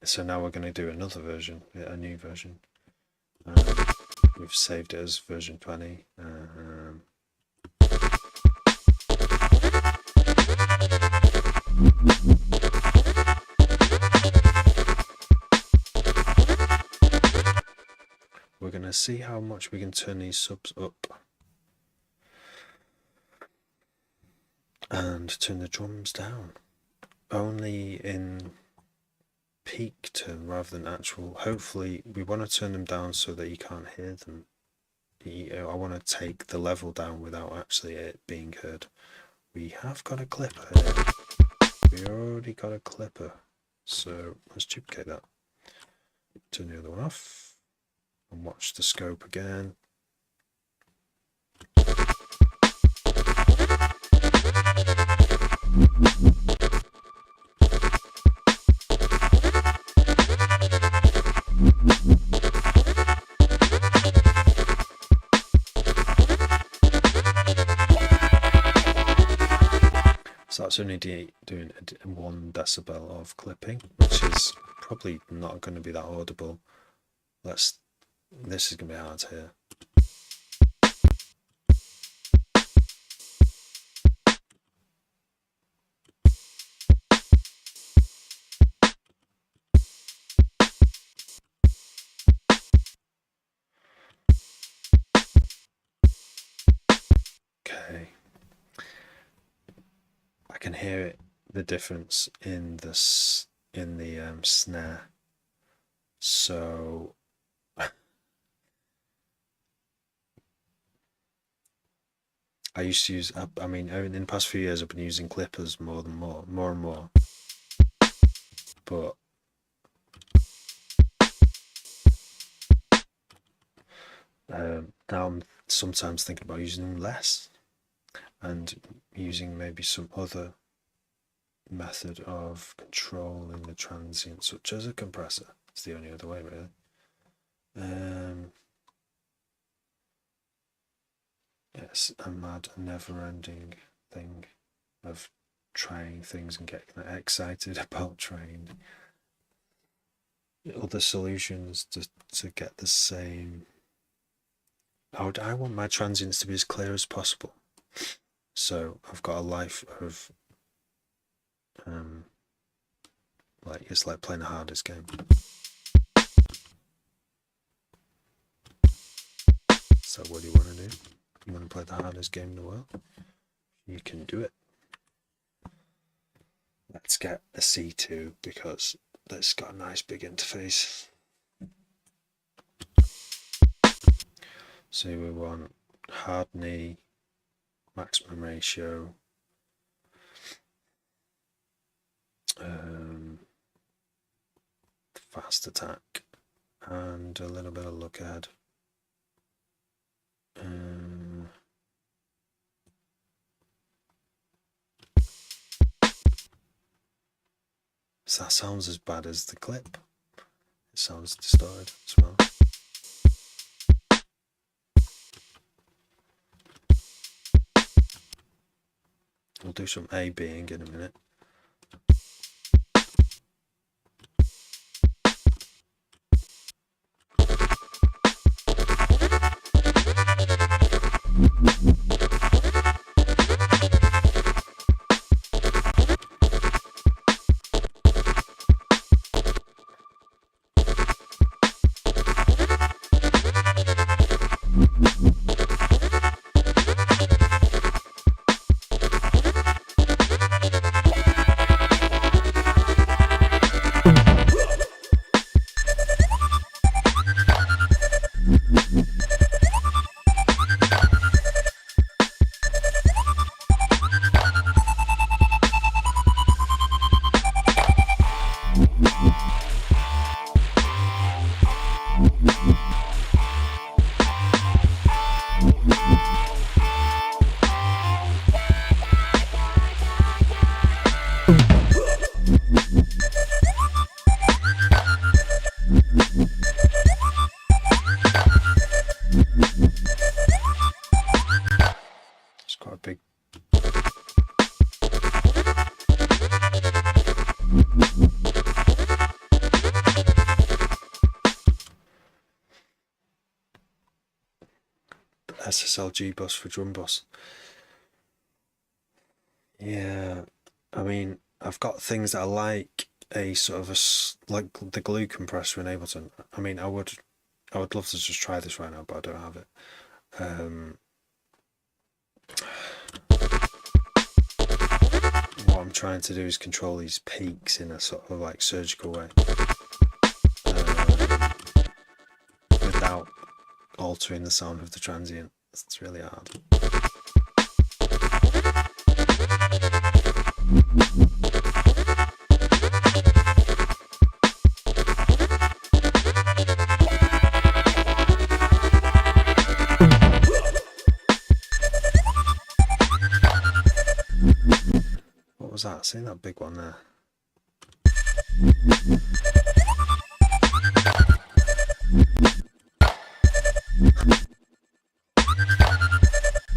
S1: So now we're going to do another version, a new version. We've saved it as version 20. We're going to see how much we can turn these subs up and turn the drums down. Only in peak tone rather than actual. Hopefully we want to turn them down so that you can't hear them. I want to take the level down without actually it being heard. We have got a clipper here. We already got a clipper, so let's duplicate that. Turn the other one off and watch the scope again. So that's only doing 1 decibel of clipping, which is probably not going to be that audible. This is going to be hard to hear. Okay. I can hear it, the difference in the snare. So I used to use, I mean, in the past few years I've been using clippers more and more. But now I'm sometimes thinking about using them less and using maybe some other method of controlling the transient, such as a compressor. It's the only other way, really. It's a mad, never-ending thing of trying things and getting excited about trying other solutions to get the same. I want my transients to be as clear as possible. So I've got a life of like it's like playing the hardest game. So what do you want to do? You want to play the hardest game in the world? You can do it. Let's get a C2 because it's got a nice big interface. So we want hard knee, maximum ratio, fast attack, and a little bit of look ahead. So that sounds as bad as the clip. It sounds distorted as well. We'll do some A-Bing in a minute. SSLG bus for drum bus. Yeah, I mean, I've got things that are like a sort of like the glue compressor in Ableton. I mean, I would love to just try this right now, but I don't have it. What I'm trying to do is control these peaks in a sort of like surgical way, without altering the sound of the transient. It's really hard. What was that? See that big one there?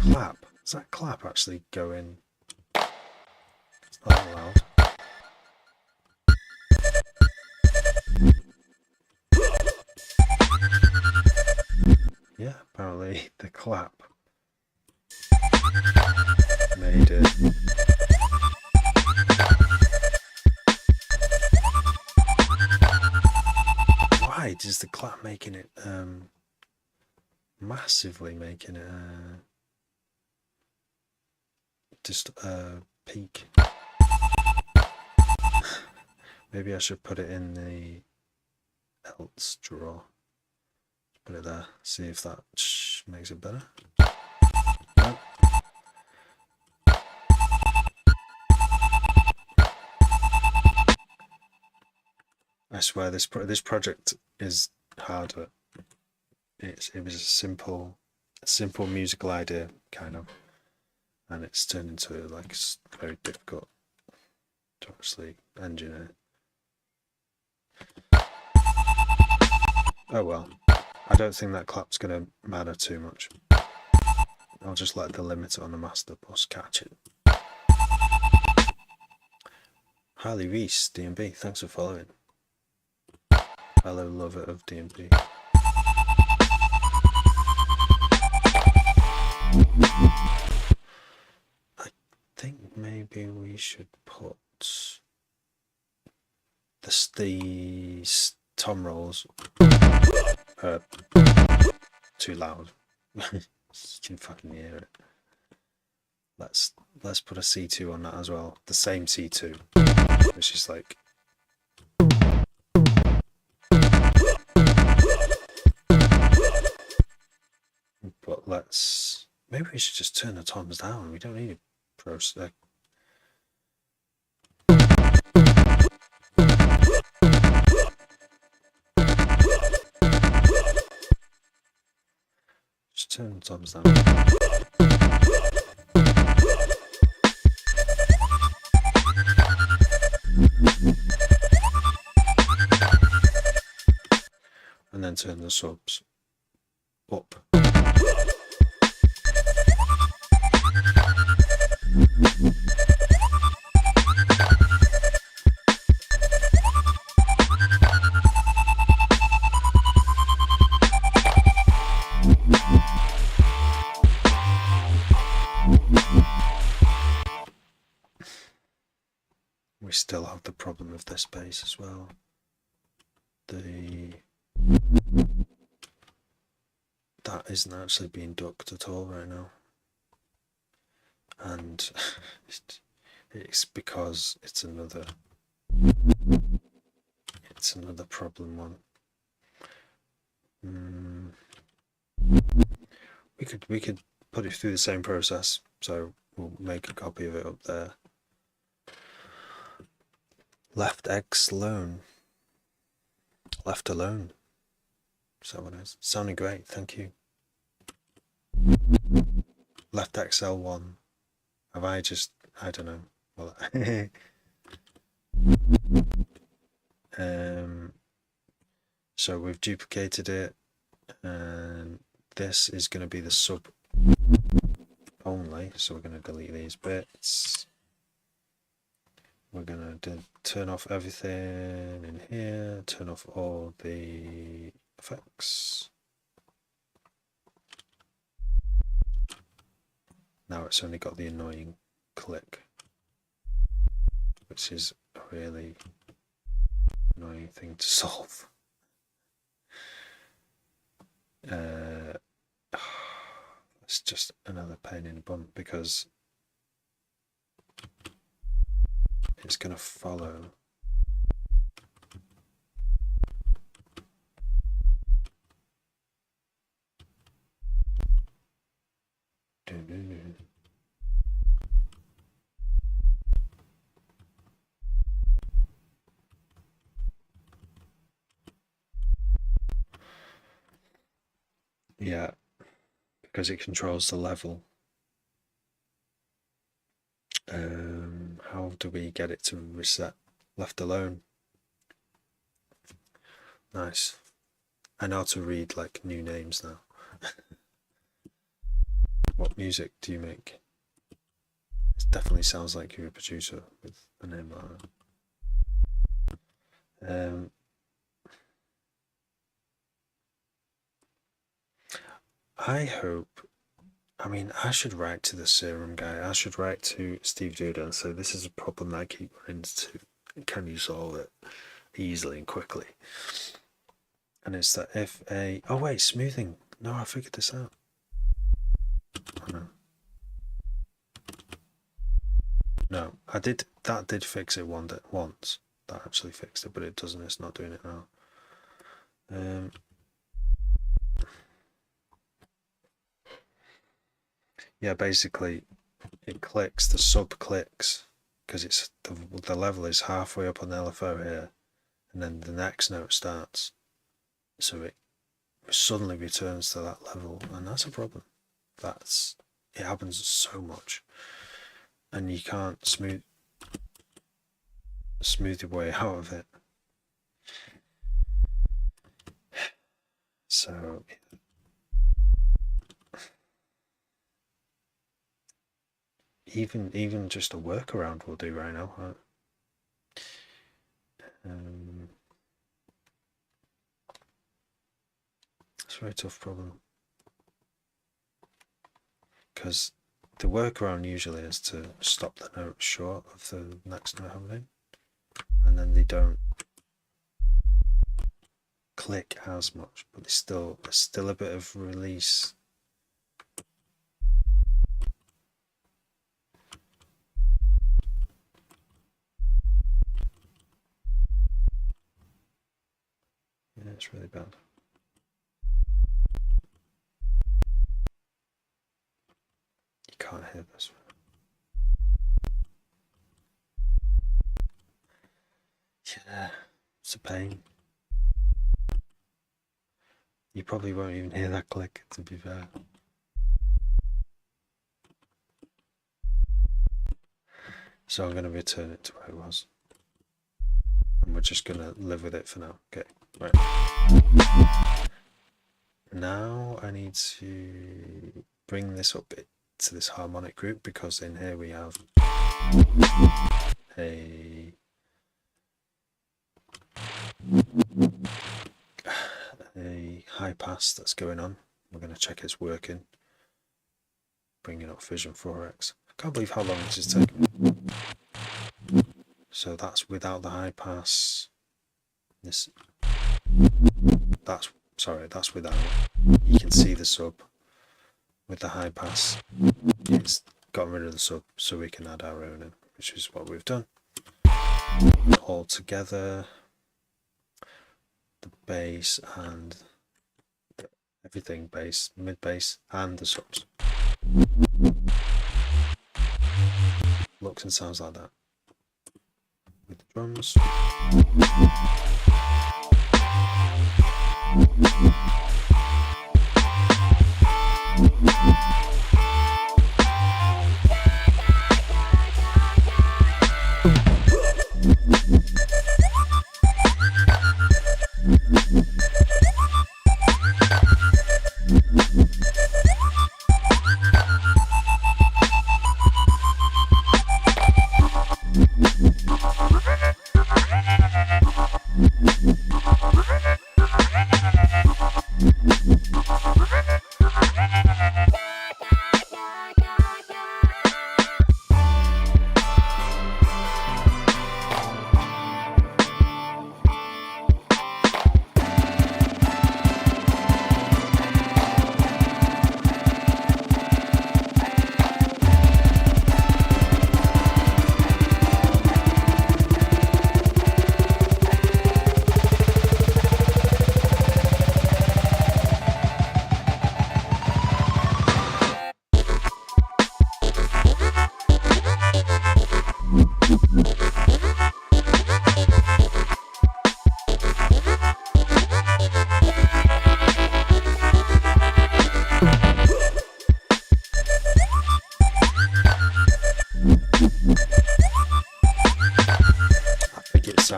S1: Clap. Does that clap actually go in? It's not that loud. Yeah, apparently the clap made it. Why is the clap making it massively making it just peak? Maybe I should put it in the else drawer. Put it there, see if that makes it better. No. I swear this project is harder. It was a simple musical idea, kind of, and it's turned into like very difficult to actually engineer. Oh well, I don't think that clap's going to matter too much. I'll just let the limiter on the master bus catch it. Harley Reese, DMB, thanks for following. Hello, lover of DMB. I think maybe we should put these tom rolls too loud. You can fucking hear it. Let's put a C2 on that as well. The same C2, which is like but maybe we should just turn the toms down. We don't need a process. Just turn the toms down. And then turn the subs up. We still have the problem of this bass as well. That isn't actually being ducked at all right now, and it's because it's another problem one. We could put it through the same process, so we'll make a copy of it up there. Left X alone. Left alone. So what is sounding great, thank you. Left XL1. Have I don't know. Well, so we've duplicated it, and this is going to be the sub only, so we're going to delete these bits. We're going to turn off everything in here, turn off all the effects. Now it's only got the annoying click, which is a really annoying thing to solve. It's just another pain in the bum because it's going to follow yeah, because it controls the level. How do we get it to reset? Left alone. Nice. I know how to read like new names now. What music do you make? It definitely sounds like you're a producer with a name like that. I hope, I mean, I should write to the serum guy. I should write to Steve Duda and say, this is a problem that I keep running into. Can you solve it easily and quickly? And it's that if a, oh wait, smoothing. No, I figured this out. Oh no. No, I did, that did fix it once. That actually fixed it, but it doesn't, it's not doing it now. Yeah, basically it clicks, the sub clicks, because it's the level is halfway up on the LFO here, and then the next note starts. So it suddenly returns to that level, and that's a problem. It happens so much, and you can't smooth your way out of it. So even just a workaround will do right now. It's a very tough problem, because the workaround usually is to stop the note short of the next note happening, and then they don't click as much, but there's still a bit of release. Yeah, it's really bad. You can't hear this. Yeah, it's a pain. You probably won't even hear that click, to be fair. So I'm going to return it to where it was. And we're just going to live with it for now. Okay, right. Now I need to bring this up to this harmonic group, because in here we have a high pass that's going on. We're going to check it's working. Bringing up Vision 4X. I can't believe how long this is taking me. So that's without the high pass. That's without. You can see the sub. With the high pass, it's got rid of the sub, so we can add our own in, which is what we've done. All together, the bass and everything, bass, mid bass, and the subs. Looks and sounds like that. With the drums.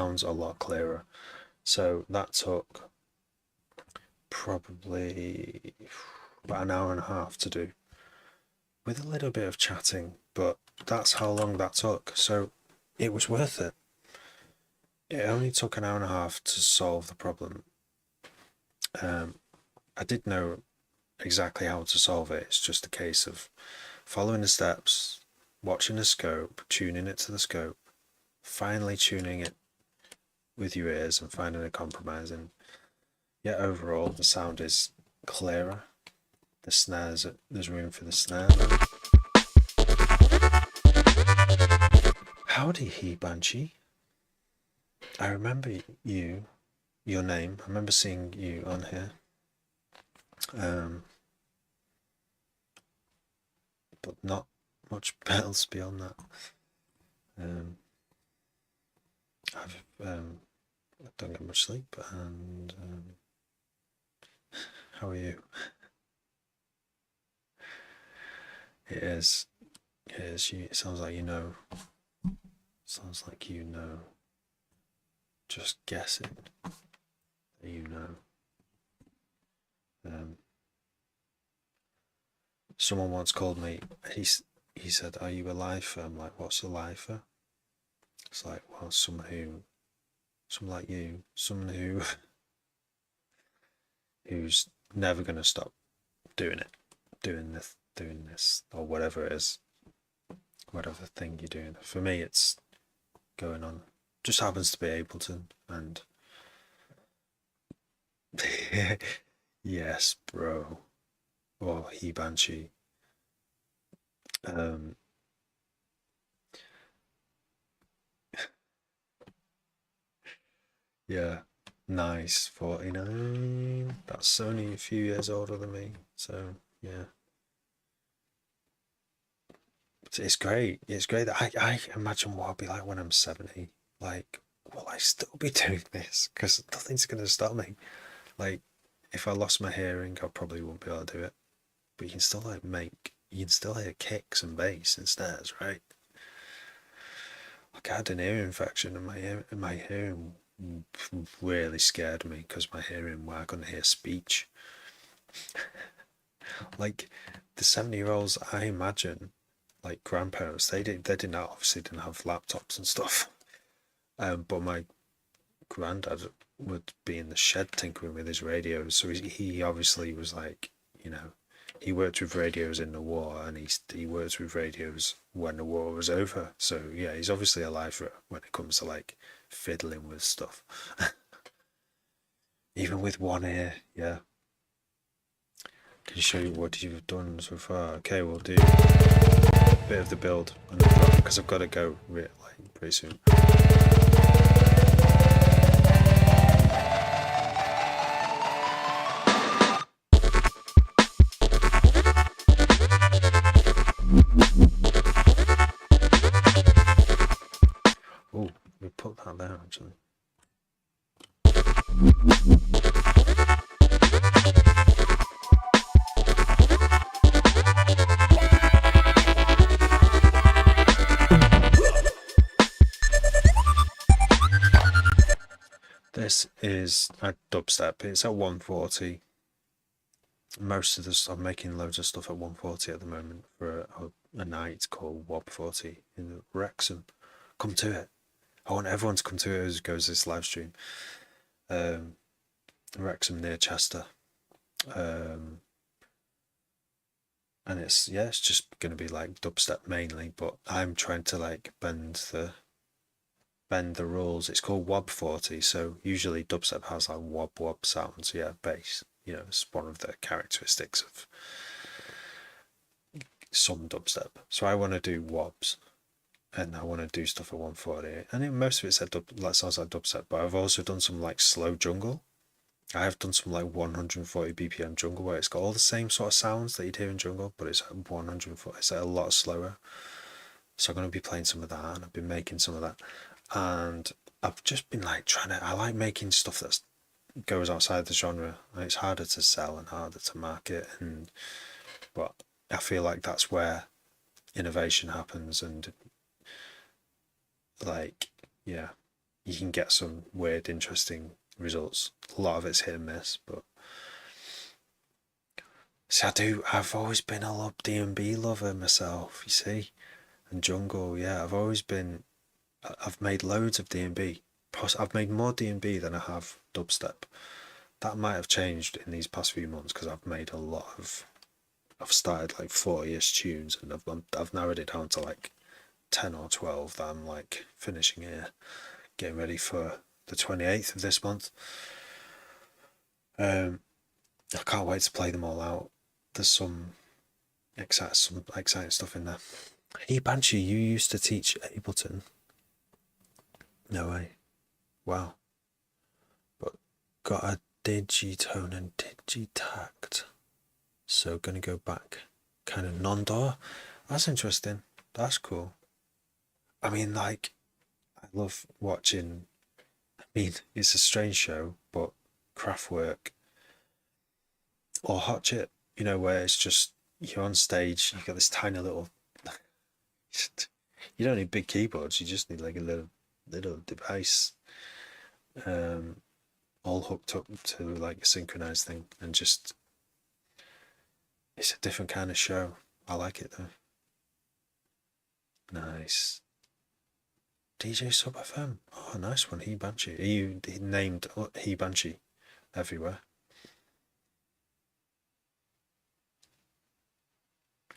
S1: sounds a lot clearer. So that took probably about an hour and a half to do, with a little bit of chatting, but that's how long that took. So it was worth it. It only took an hour and a half to solve the problem. I did know exactly how to solve it. It's just a case of following the steps, watching the scope, tuning it to the scope, finally tuning it with your ears and finding a compromise. And yeah, overall the sound is clearer. The snares, there's room for the snare now. Howdy, he Banshee. I remember your name. I remember seeing you on here. But not much else beyond that. I don't get much sleep, and how are you? It is. It is. It sounds like you know. Sounds like you know. Just guessing that you know. Someone once called me. He said, "Are you a lifer?" I'm like, "What's a lifer?" It's like, well, someone like you, someone who's never gonna stop doing it, doing this, or whatever it is, whatever thing you're doing. For me, it's going on. Just happens to be Ableton, and yes, bro, or he Banshee. Yeah, nice 49. That's only a few years older than me, so yeah. It's great. It's great that I imagine what I'll be like when I'm 70. Like, will I still be doing this? Because nothing's going to stop me. Like, if I lost my hearing, I probably wouldn't be able to do it. But you can still you can still hear kicks and bass and snares, right? Like, I had an ear infection and my hearing really scared me because my hearing, I couldn't hear speech. Like, the 70-year-olds, I imagine, like grandparents, they didn't obviously didn't have laptops and stuff. But my granddad would be in the shed tinkering with his radios, so he obviously was like, he worked with radios in the war, and he worked with radios when the war was over. So yeah, he's obviously a lifer when it comes to like fiddling with stuff. Even with one ear, yeah. Can you show you what you've done so far? Okay, we'll do a bit of the build because I've got to go like pretty soon. Oh, we put that there actually. This is a dubstep. It's at 140. Most of this, I'm making loads of stuff at 140 at the moment for a night called Wob 40 in Wrexham. Come to it. I want everyone to come to it as goes this live stream. Wrexham near Chester. And it's just going to be like dubstep mainly, but I'm trying to like bend the rules. It's called Wob 40, so usually dubstep has like wob sounds, bass. It's one of the characteristics of some dubstep. So I want to do wobs, and I want to do stuff at 140. And most of it sounds like dubstep, but I've also done some like slow jungle. I have done some like 140 BPM jungle where it's got all the same sort of sounds that you'd hear in jungle, but it's at 140. It's a lot slower. So I'm going to be playing some of that, and I've been making some of that. And I've just been like I like making stuff that goes outside the genre. It's harder to sell and harder to market, but I feel like that's where innovation happens, and like, yeah, you can get some weird, interesting results. A lot of it's hit and miss, but see, I've always been a D&B lover myself, you see, and jungle. Yeah, I've made loads of D&B. I've made more D&B than I have dubstep. That might have changed in these past few months because I've started like 40ish tunes, and I've narrowed it down to like 10 or 12 that I'm like finishing here, getting ready for the 28th of this month. I can't wait to play them all out. There's some exciting stuff in there. Hey Banshee, you used to teach Ableton? No way. Wow. But got a digitone and digitact. So gonna go back kind of non-DAW. That's interesting. That's cool. I mean, like, I love watching. I mean, it's a strange show, but Kraftwerk or Hot Chip, where it's just you're on stage, you've got this tiny little. You don't need big keyboards. You just need like a little device, all hooked up to like a synchronized thing, and just it's a different kind of show. I like it though. Nice. DJ Sub FM. Oh, nice one. He Banshee. Are you named He Banshee everywhere?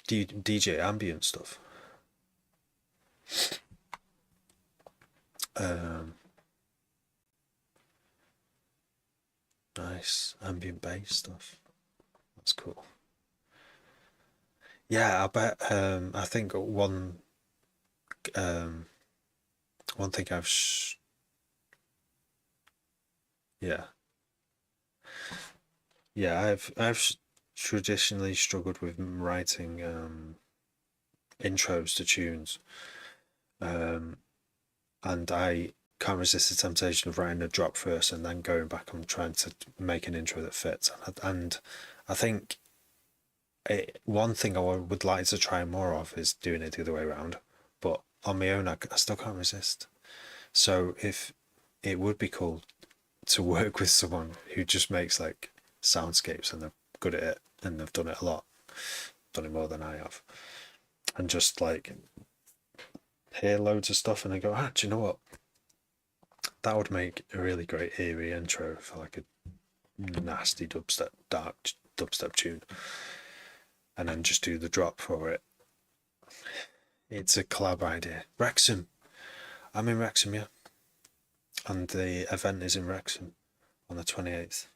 S1: Do you DJ ambient stuff? Nice ambient bass stuff. That's cool. Yeah, I bet. I think one thing yeah, yeah, I've traditionally struggled with writing intros to tunes, and I can't resist the temptation of writing a drop first and then going back and trying to make an intro that fits. And I think one thing I would like to try more of is doing it the other way around, but on my own, I still can't resist. So if it would be cool to work with someone who just makes like soundscapes and they're good at it and they've done it a lot, done it more than I have, and just like hear loads of stuff and I go, do you know what? That would make a really great eerie intro for like a nasty dubstep, dark dubstep tune, and then just do the drop for it. It's a collab idea. Wrexham. I'm in Wrexham, yeah. And the event is in Wrexham on the 28th.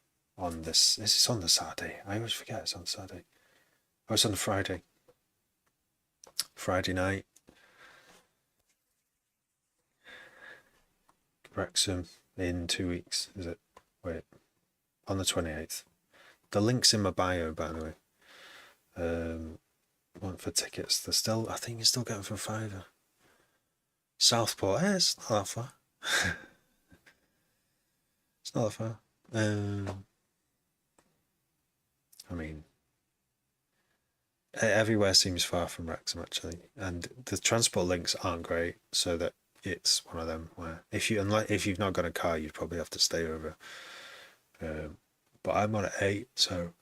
S1: Is this on the Saturday? I always forget it's on Saturday. Oh, it's on the Friday. Friday night. Wrexham in 2 weeks, is it? Wait. On the 28th. The link's in my bio, by the way. Want for tickets. I think you're still getting for £5. Southport, it's not that far. It's not that far. I mean, everywhere seems far from Wrexham actually, and the transport links aren't great, so that it's one of them where if you've not got a car, you'd probably have to stay over. But I'm on at 8, so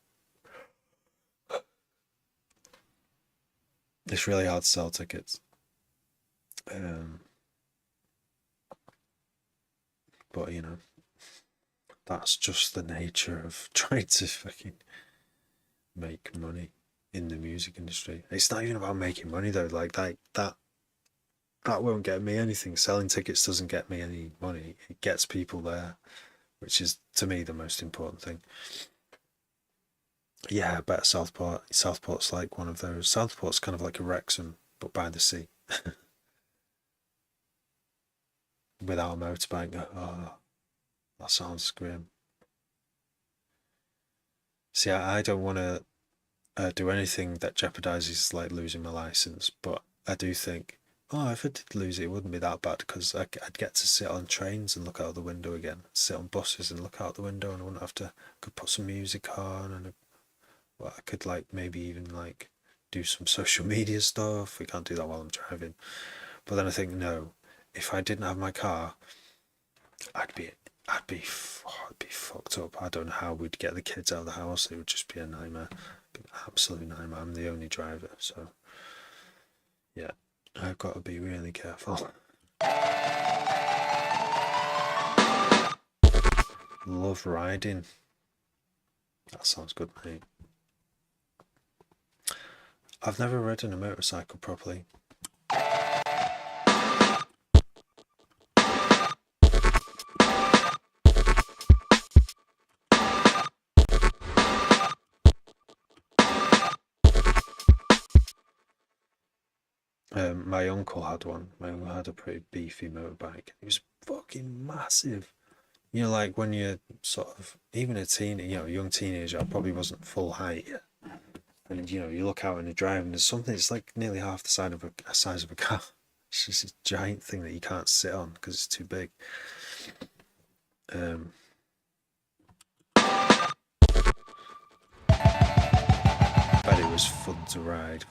S1: it's really hard to sell tickets. But that's just the nature of trying to fucking make money in the music industry. It's not even about making money though. Like that won't get me anything. Selling tickets doesn't get me any money. It gets people there, which is to me the most important thing. Yeah, I bet Southport's like one of those. Southport's kind of like a Wrexham, but by the sea. Without a motorbike. Oh, that sounds grim. See, I don't want to do anything that jeopardizes like losing my license, but I do think, oh, if I did lose it, it wouldn't be that bad because I'd get to sit on trains and look out the window again, sit on buses and look out the window, and I wouldn't have to. Could put some music on, and I could like maybe even like do some social media stuff. We can't do that while I'm driving. But then I think no, if I didn't have my car, I'd be fucked up. I don't know how we'd get the kids out of the house. It would just be a nightmare, absolute nightmare. I'm the only driver, so yeah, I've got to be really careful. Love riding. That sounds good, mate. I've never ridden a motorcycle properly. My uncle had one. My uncle had a pretty beefy motorbike. It was fucking massive. You know, like when you're sort of even a young teenager, I probably wasn't full height yet. And you know, you look out and you're driving, there's something. It's like nearly half the size of a car. It's just a giant thing that you can't sit on because it's too big. But it was fun to ride.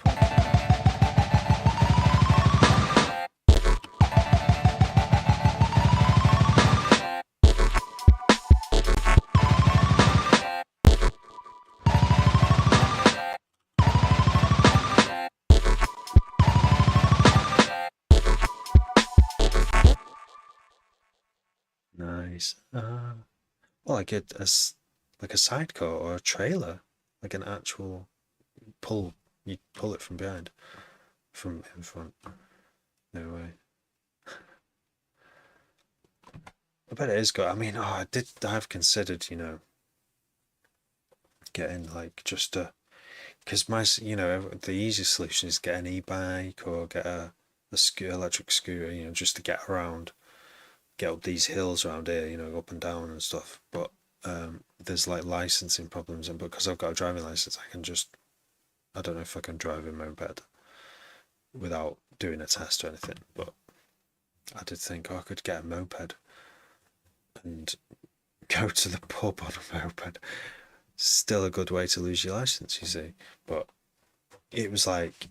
S1: Nice. Well, like a sidecar or a trailer, like an actual pull. You pull it from behind, from in front. No way. I bet it is good. I mean, I've considered, getting like just because the easiest solution is get an e-bike or get a electric scooter, just to get around, get up these hills around here, up and down and stuff. But there's like licensing problems, and because I've got a driving license, I don't know if I can drive a moped without doing a test or anything. But I did think I could get a moped and go to the pub on a moped. Still a good way to lose your license, you see. But it was like,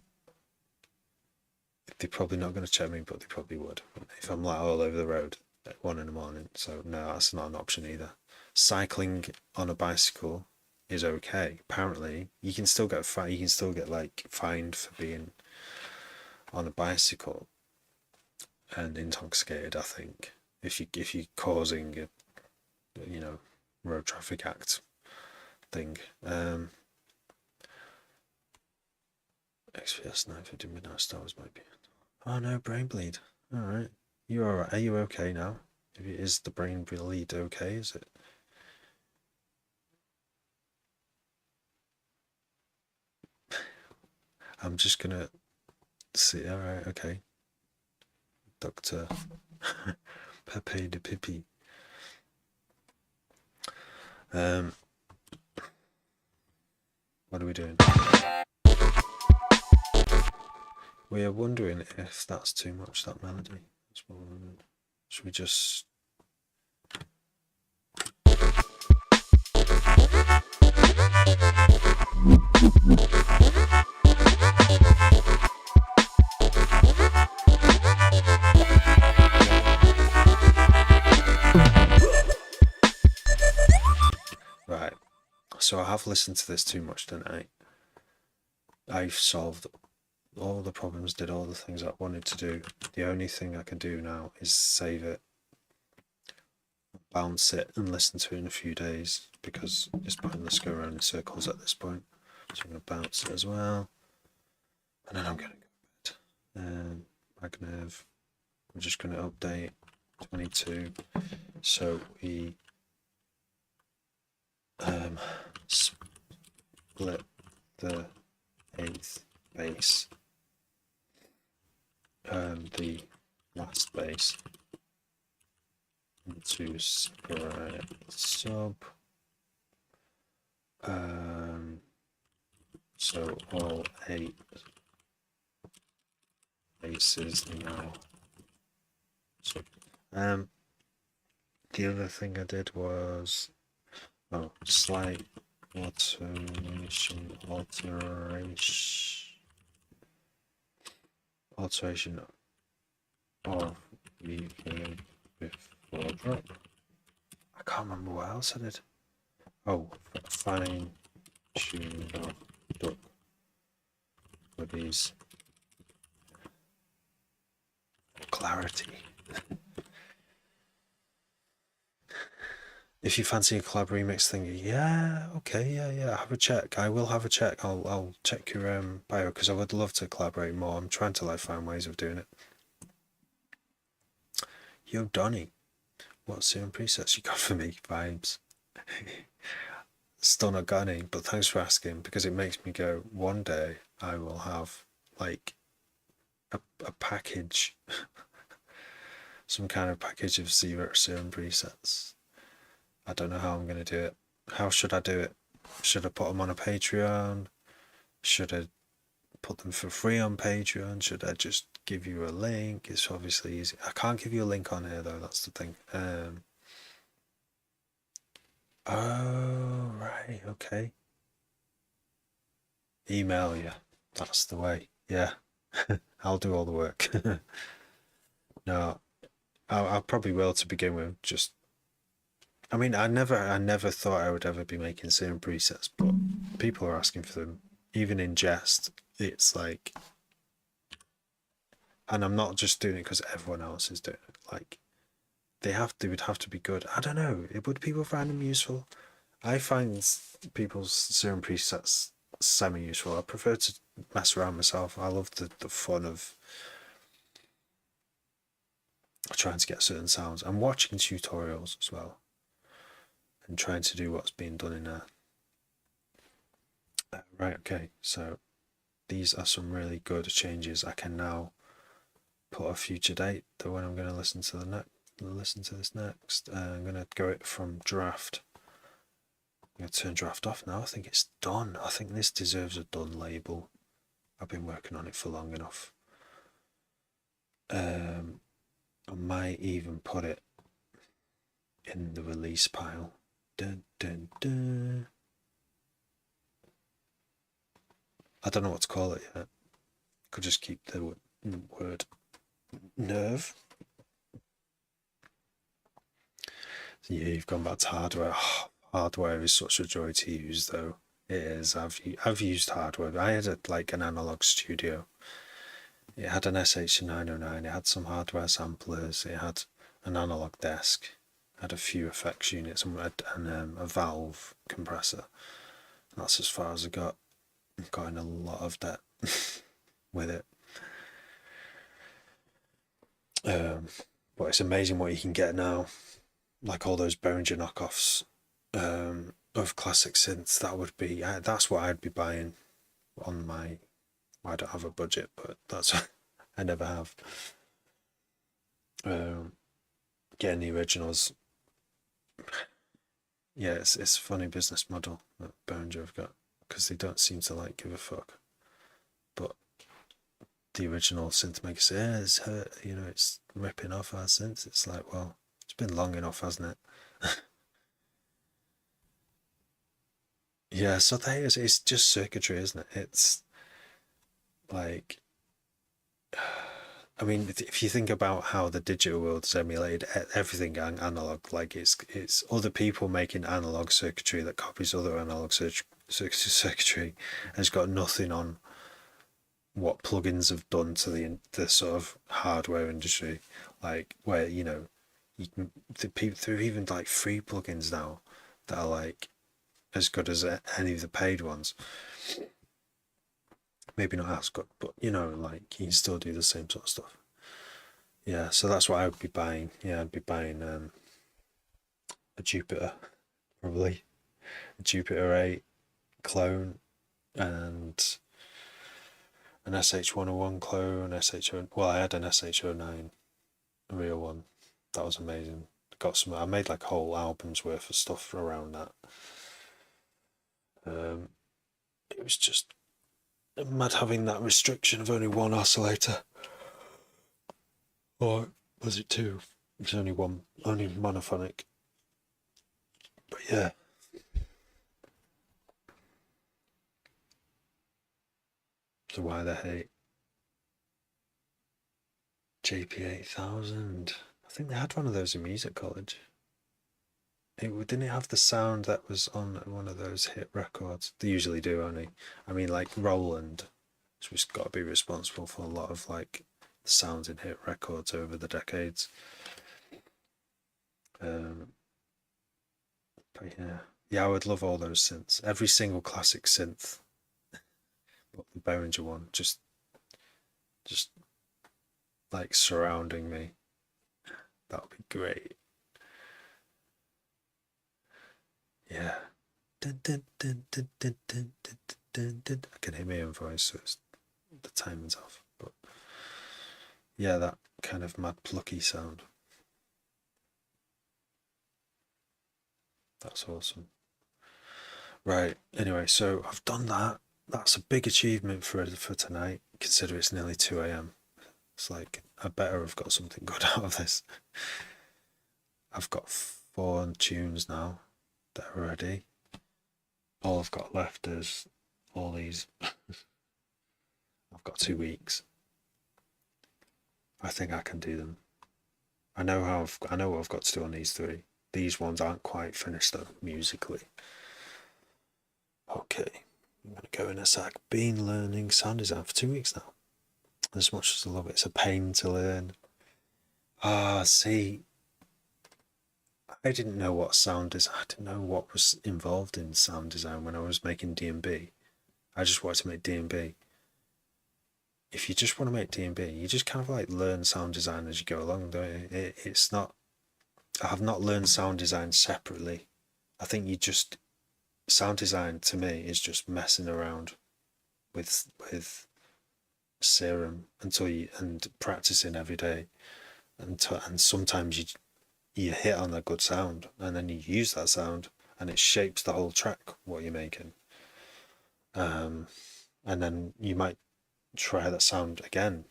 S1: they're probably not going to check me, but they probably would if I'm like all over the road at 1 a.m. So no, that's not an option either. Cycling on a bicycle is okay. Apparently, you can still get like fined for being on a bicycle and intoxicated. I think if you're causing a road traffic act thing. XPS 950 Midnight Stars might be. Oh no, brain bleed. Alright. You alright? Are you okay now? Is the brain bleed okay? Is it? I'm just gonna see. Alright, okay. Dr. Pepe de Pipi. What are we doing? We are wondering if that's too much, that melody. That's what we're wondering. Should we just... Right. So I have listened to this too much tonight. I've solved all the problems, did all the things I wanted to do. The only thing I can do now is save it, bounce it, and listen to it in a few days, because it's pointless to go around in circles at this point. So I'm going to bounce it as well, and then I'm going to go to bed. Magnev, I'm just going to update 22, so we split the 8th bass, the last bass, into separate sub. So all 8 basses now. So, the other thing I did was slight alteration of reverb before I can't remember what else I did. Oh, fine tune duck buddies clarity. If you fancy a collab remix thing, yeah, okay, yeah, have a check. I will have a check. I'll check your bio because I would love to collaborate more. I'm trying to like find ways of doing it. Yo, Donny, what serum presets you got for me? Vibes. Still not got any, but thanks for asking because it makes me go. One day I will have like a package, some kind of package of serum presets. I don't know how I'm going to do it. How should I do it? Should I put them on a Patreon? Should I put them for free on Patreon? Should I just give you a link? It's obviously easy. I can't give you a link on here though, that's the thing. Oh, right, okay. Email you. That's the way. Yeah. I'll do all the work. No, I probably will to begin with. Just, I mean, I never thought I would ever be making serum presets, but people are asking for them, even in jest. It's like, and I'm not just doing it because everyone else is doing it. Like, they would have to be good. I don't know. Would people find them useful? I find people's serum presets semi-useful. I prefer to mess around myself. I love the fun of trying to get certain sounds. I'm watching tutorials as well and trying to do what's being done in there. Right, okay, so these are some really good changes. I can now put a future date to when I'm going to listen to this next. I'm going to go it from draft. I'm going to turn draft off now. I think it's done. I think this deserves a done label. I've been working on it for long enough. I might even put it in the release pile. Dun, dun, dun. I don't know what to call it yet. Could just keep the word nerve. Yeah, you've gone back to hardware. Oh, hardware is such a joy to use, though. It is. I've used hardware. I had an analog studio. It had an SH909. It had some hardware samplers. It had an analog desk. It had a few effects units and a valve compressor. And that's as far as I got. I've got in a lot of debt with it. But it's amazing what you can get now. Like all those Behringer knockoffs of classic synths. That's what I'd be buying on my. I don't have a budget, but that's I never have. Getting the originals. Yeah, it's a funny business model that Behringer have got because they don't seem to like give a fuck. But the original synth maker says, it's ripping off our synths. It's like, well, it's been long enough, hasn't it? Yeah, so it's just circuitry, isn't it? It's like, I mean, if you think about how the digital world has emulated everything analog, like it's other people making analog circuitry that copies other analog circuitry, has got nothing on what plugins have done to the sort of hardware industry, like where you can there are even like free plugins now that are like as good as any of the paid ones. Maybe not as good, but like you can still do the same sort of stuff. Yeah, so that's what I would be buying. Yeah, I'd be buying a Jupiter, probably a Jupiter 8 clone and an SH101 clone. Well, I had an SH09, a real one. That was amazing. I made like a whole album's worth of stuff around that. It was just mad having that restriction of only one oscillator. Or was it two? It's only one, only monophonic. But yeah. So why the hate? JP8000. I I think they had one of those in music college. Didn't it have the sound that was on one of those hit records? They usually do, only. I mean, like Roland, who's got to be responsible for a lot of like the sounds in hit records over the decades. Um, but yeah, I would love all those synths. Every single classic synth, but the Behringer one, just like surrounding me. That would be great. Yeah. Dun, dun, dun, dun, dun, dun, dun, dun, dun. I can hear my own voice, so the timing's off. But yeah, that kind of mad plucky sound. That's awesome. Right. Anyway, so I've done that. That's a big achievement for tonight. Consider it's nearly 2 a.m. It's like I better have got something good out of this. I've got 4 tunes now that are ready. All I've got left is all these. I've got 2 weeks. I think I can do them. I know what I've got to do on these three. These ones aren't quite finished though, musically. Okay, I'm gonna go in a sec. Been learning sound design for 2 weeks now. As much as I love it, it's a pain to learn. See, I didn't know what sound design. I didn't know what was involved in sound design when I was making D&B. I just wanted to make D&B. If you just want to make D&B, you just kind of like learn sound design as you go along, don't you? It's not. I have not learned sound design separately. I think sound design to me is just messing around with serum and practicing every day, and sometimes you hit on a good sound and then you use that sound and it shapes the whole track what you're making. And then you might try that sound again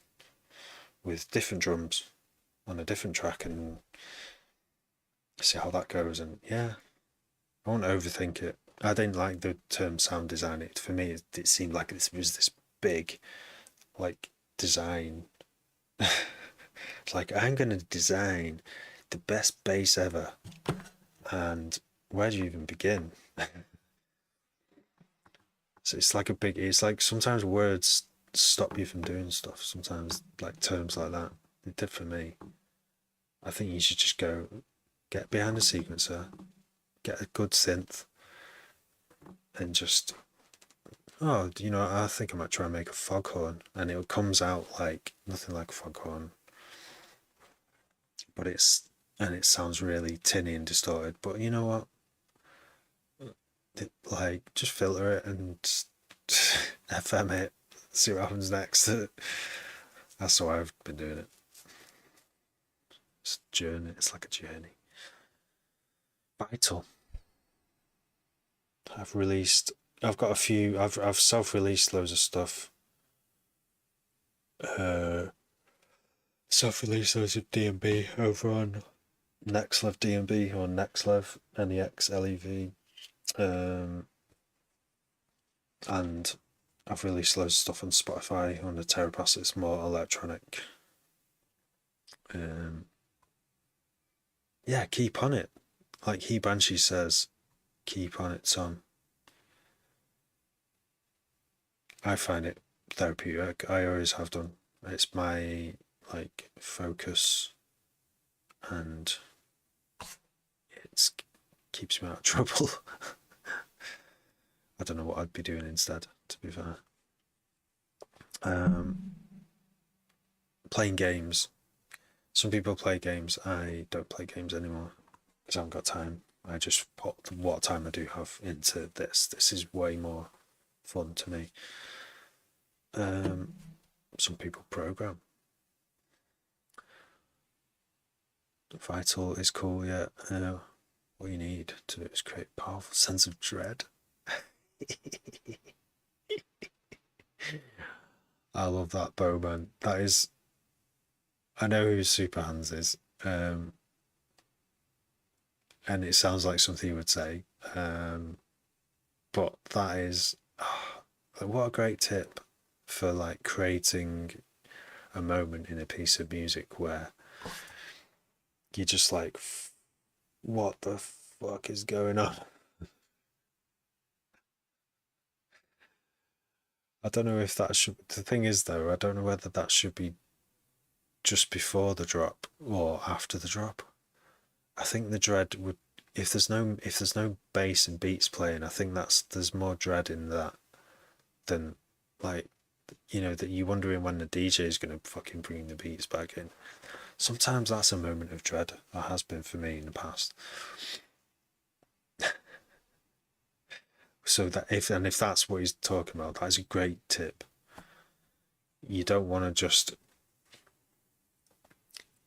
S1: with different drums on a different track and see how that goes. And yeah, I won't overthink it. I didn't like the term sound design. For me, it seemed like this was this big, like, design. It's like, I'm going to design the best bass ever. And where do you even begin? So it's like sometimes words stop you from doing stuff. Sometimes, like, terms like that. It did for me. I think you should just get behind a sequencer, get a good synth, and just, I think I might try and make a foghorn, and it comes out like nothing like a foghorn, but it sounds really tinny and distorted. But you know what? Like, just filter it and FM it, see what happens next. That's how I've been doing it. It's a journey. It's like a journey. Vital. I've got a few. I've self-released loads of stuff. Uh, Self-released loads of D&B over on Nextlev D&B or Nextlev NEXLEV, and I've released loads of stuff on Spotify on the Terapass. It's more electronic. Yeah, keep on it. Like He Banshee says, keep on it, son. I find it therapeutic. I always have done. It's my like focus, and it keeps me out of trouble. I don't know what I'd be doing instead, to be fair. Playing games. Some people play games. I don't play games anymore because I haven't got time. I just put what time I do have into this. This is way more fun to me. Some people program. Vital is cool, yeah. What you need to do is create a powerful sense of dread. I love that, Bowman. That is, I know who Super Hands is, and it sounds like something he would say, but that is, what a great tip for like creating a moment in a piece of music where you're just like, what the fuck is going on? I don't know if that should. The thing is, though, I don't know whether that should be just before the drop or after the drop. I think the dread would, if there's no bass and beats playing, I think there's more dread in that than like, that you're wondering when the DJ is going to fucking bring the beats back in. Sometimes that's a moment of dread. That has been for me in the past. So that if that's what he's talking about, that is a great tip. You don't want to just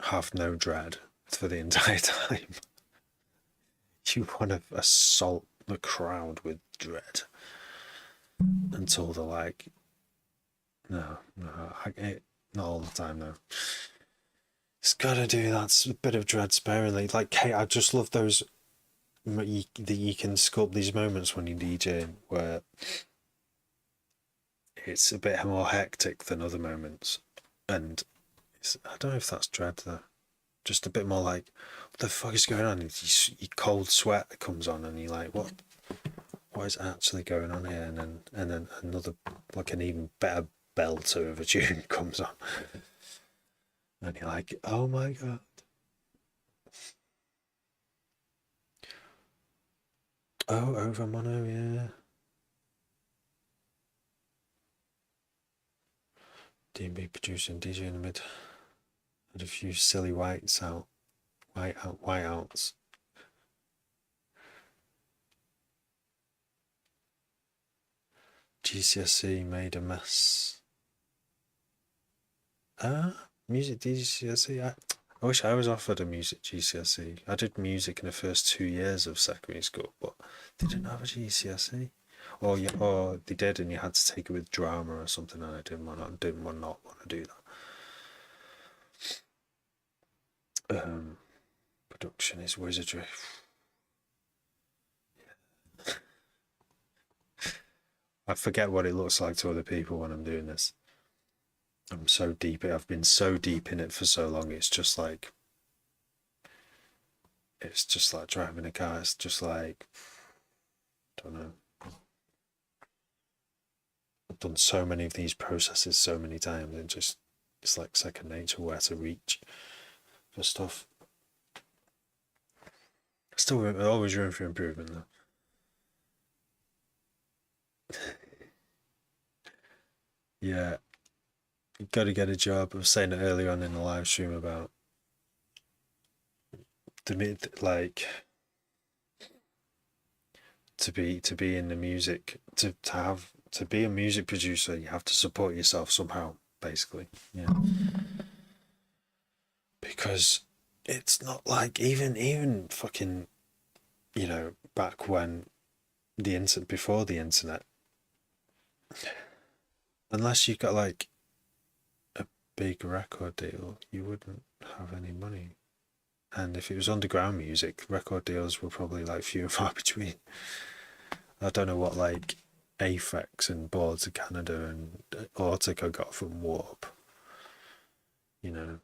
S1: have no dread for the entire time. You want to assault the crowd with dread until they're like, no, not all the time though. It's gotta do that a bit of dread sparingly. Like, hey, I just love those that you can sculpt these moments when you're DJing where it's a bit more hectic than other moments, and I don't know if that's dread though. Just a bit more like, what the fuck is going on? Your cold sweat that comes on, and you're like, what is actually going on here? And then another, like an even better belter of a tune comes on, and you're like, oh my god. Oh, over mono, yeah. D&B producing DJ in the mid. Had a few silly white outs. GCSE made a mess. Music GCSE. I wish I was offered a music GCSE. I did music in the first 2 years of secondary school, but they didn't have a GCSE. Or they did, and you had to take it with drama or something, and I didn't want to do that. Production is wizardry. I forget what it looks like to other people when I'm doing this. I'm so deep. I've been so deep in it for so long. It's just like driving a car. It's just like, I don't know. I've done so many of these processes so many times, and just it's like second nature where to reach for stuff. Still, always room for improvement though. Yeah, you got to get a job. I was saying it earlier on in the live stream about like to be in the music, to be a music producer, you have to support yourself somehow, basically. Yeah, because it's not like even fucking, back when before the internet, unless you got like a big record deal, you wouldn't have any money. And if it was underground music, record deals were probably like few and far between. I don't know what like Aphex and Boards of Canada and Autica got from Warp, you know,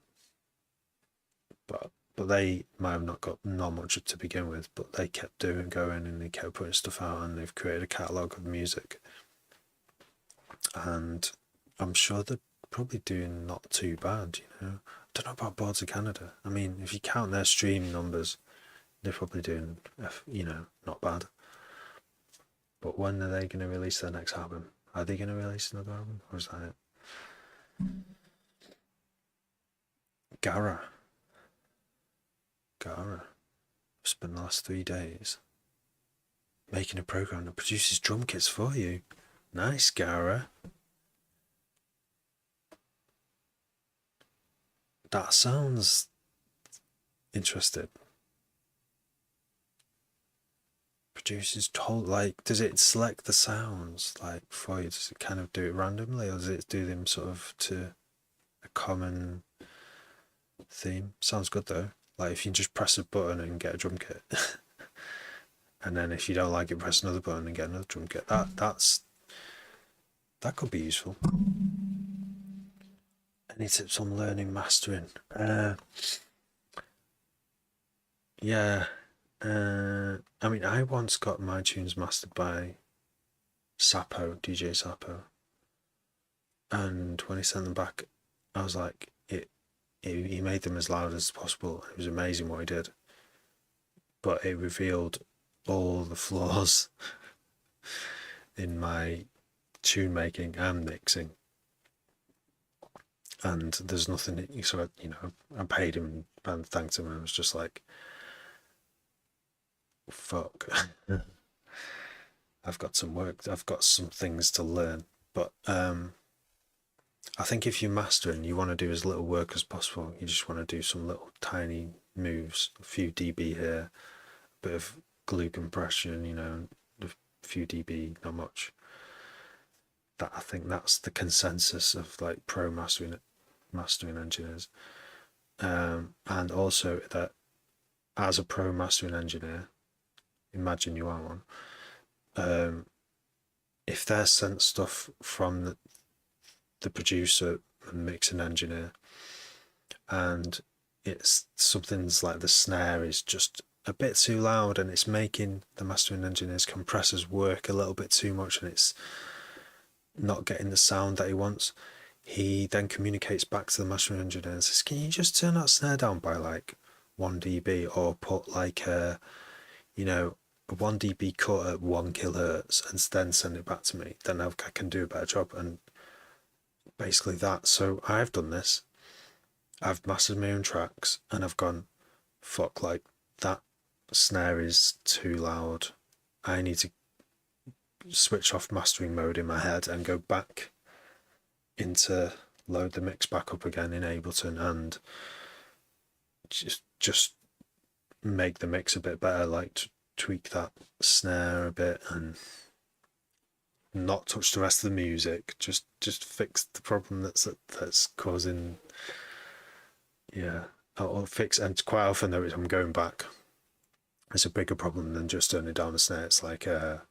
S1: but they might have not much to begin with, but they kept going and they kept putting stuff out, and they've created a catalogue of music, and I'm sure they're probably doing not too bad, I don't know about Boards of Canada. I mean, if you count their stream numbers, they're probably doing, not bad. But when are they going to release their next album? Are they going to release another album, or is that it? Gara. I've spent the last 3 days making a program that produces drum kits for you. Nice, Gara. That sounds interesting. Produces does it select the sounds like for you? Does it kind of do it randomly, or does it do them sort of to a common theme? Sounds good though. Like if you just press a button and get a drum kit, and then if you don't like it, press another button and get another drum kit. That could be useful. Any tips on learning mastering? Yeah. I mean, I once got my tunes mastered by Sapo, DJ Sapo, and when he sent them back, I was like, he made them as loud as possible. It was amazing what he did, but it revealed all the flaws in my tune making and mixing. And there's nothing, so I paid him and thanked him, and I was just like, fuck. I've got some work, I've got some things to learn. But I think if you're mastering, you want to do as little work as possible. You just want to do some little tiny moves, a few dB here, a bit of glue compression, a few dB, not much. That, I think that's the consensus of like pro mastering engineers. And also that as a pro mastering engineer, imagine you are one. If they're sent stuff from the producer and mixing engineer, and it's something's like the snare is just a bit too loud and it's making the mastering engineer's compressors work a little bit too much and it's not getting the sound that he wants, he then communicates back to the mastering engineer and says, can you just turn that snare down by like 1 dB, or put like a 1 dB cut at 1 kilohertz and then send it back to me, then I can do a better job. And basically that. So I've done this, I've mastered my own tracks, and I've gone, fuck, like that snare is too loud, I need to switch off mastering mode in my head and go back into load the mix back up again in Ableton and just make the mix a bit better, like tweak that snare a bit and not touch the rest of the music, just fix the problem that's causing. Yeah, I'll fix. And quite often though, I'm going back, it's a bigger problem than just turning down the snare. It's like the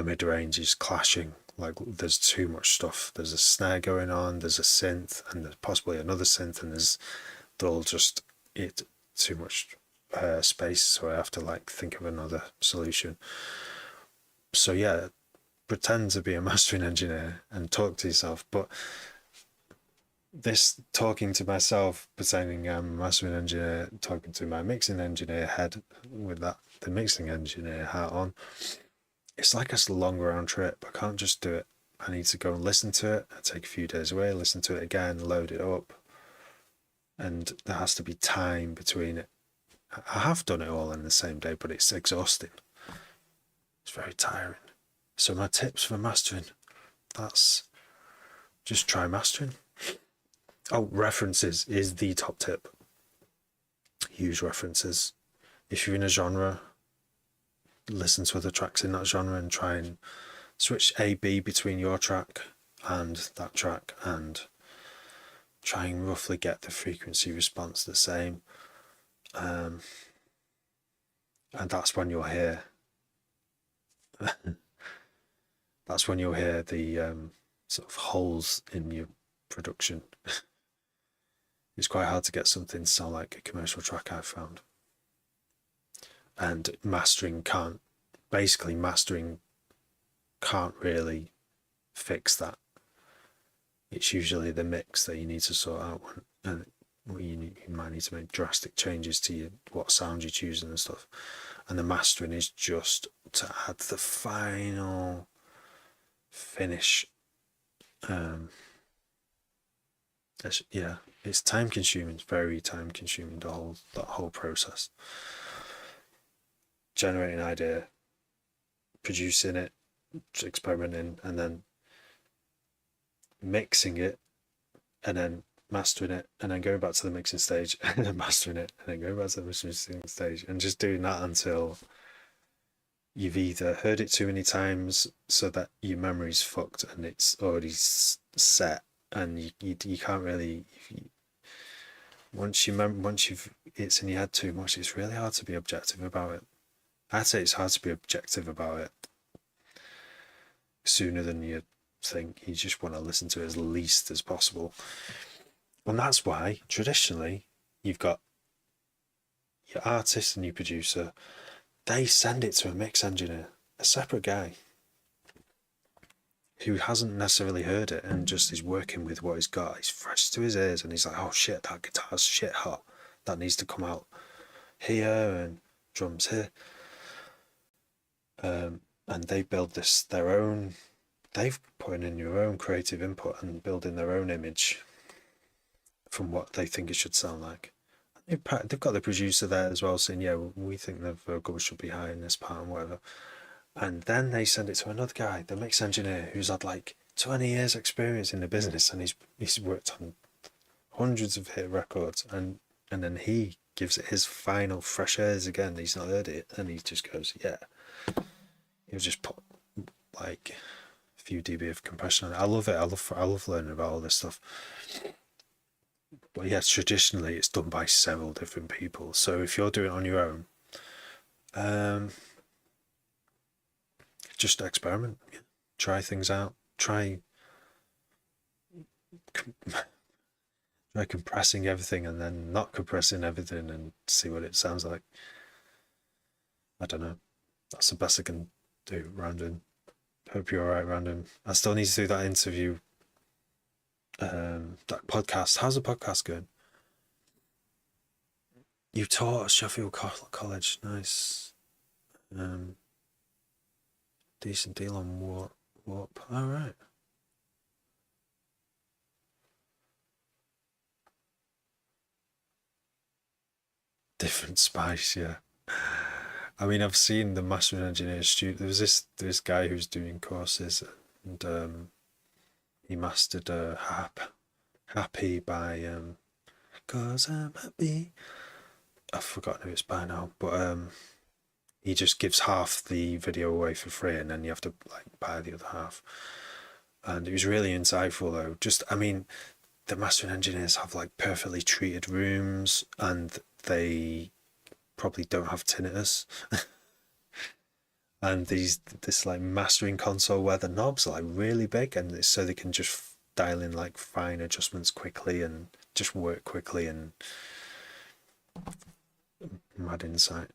S1: mid-range is clashing, like there's too much stuff, there's a snare going on, there's a synth, and there's possibly another synth, and they're all just too much space, so I have to like think of another solution. So yeah, pretend to be a mastering engineer and talk to yourself. But this talking to myself, pretending I'm a mastering engineer, talking to my mixing engineer head with the mixing engineer hat on, it's like a long round trip. I can't just do it. I need to go and listen to it. I take a few days away, listen to it again, load it up, and there has to be time between it. I have done it all in the same day, but it's exhausting. It's very tiring. So my tips for mastering, that's just try mastering. Oh, references is the top tip. Use references. If you're in a genre, listen to other tracks in that genre and try and switch A-B between your track and that track and try and roughly get the frequency response the same. And that's when you'll hear that's when you'll hear the sort of holes in your production. It's quite hard to get something to sound like a commercial track, I've found. And mastering can't really fix that. It's usually the mix that you need to sort out, and you might need to make drastic changes to what sound you're choosing and stuff. And the mastering is just to add the final finish. It's time consuming. It's very time consuming, that whole process. Generating an idea, producing it, experimenting, and then mixing it, and then mastering it, and then going back to the mixing stage, and then mastering it, and then going back to the mixing stage, and just doing that until you've either heard it too many times so that your memory's fucked and it's already set, and you can't really. Once it's in your head too much, it's really hard to be objective about it. I'd say it's hard to be objective about it sooner than you think. You just want to listen to it as least as possible. And that's why traditionally you've got your artist and your producer, they send it to a mix engineer, a separate guy who hasn't necessarily heard it and just is working with what he's got. He's fresh to his ears and he's like, oh shit, that guitar's shit hot. That needs to come out here and drums here. And they build this their own. They've put in your own creative input and building their own image from what they think it should sound like. They've got the producer there as well saying, yeah, we think the vocals should be high in this part and whatever. And then they send it to another guy, the mix engineer, who's had like 20 years experience in the business, and he's worked on hundreds of hit records, and then he gives it his final fresh airs again. He's not heard it, and he just goes, yeah. He'll just put like a few dB of compression on it. I love it. I love learning about all this stuff. But yeah, traditionally it's done by several different people. So if you're doing it on your own, just experiment, try things out, try compressing everything and then not compressing everything and see what it sounds like. I don't know. That's the best I can do, Random. Hope you're alright, Random. I still need to do that interview, that podcast. How's the podcast going? You taught at Sheffield College, nice. Decent deal on Warp. Alright. Different spice, yeah. I mean, I've seen the mastering engineer student. There was this guy who's doing courses, and he mastered Happy by Cause I'm Happy. I've forgotten who it's by now, but he just gives half the video away for free, and then you have to like buy the other half. And it was really insightful though. Just, I mean, the mastering engineers have like perfectly treated rooms, and they probably don't have tinnitus. And this like mastering console where the knobs are like really big, and it's so they can just dial in like fine adjustments quickly and just work quickly, and mad insight.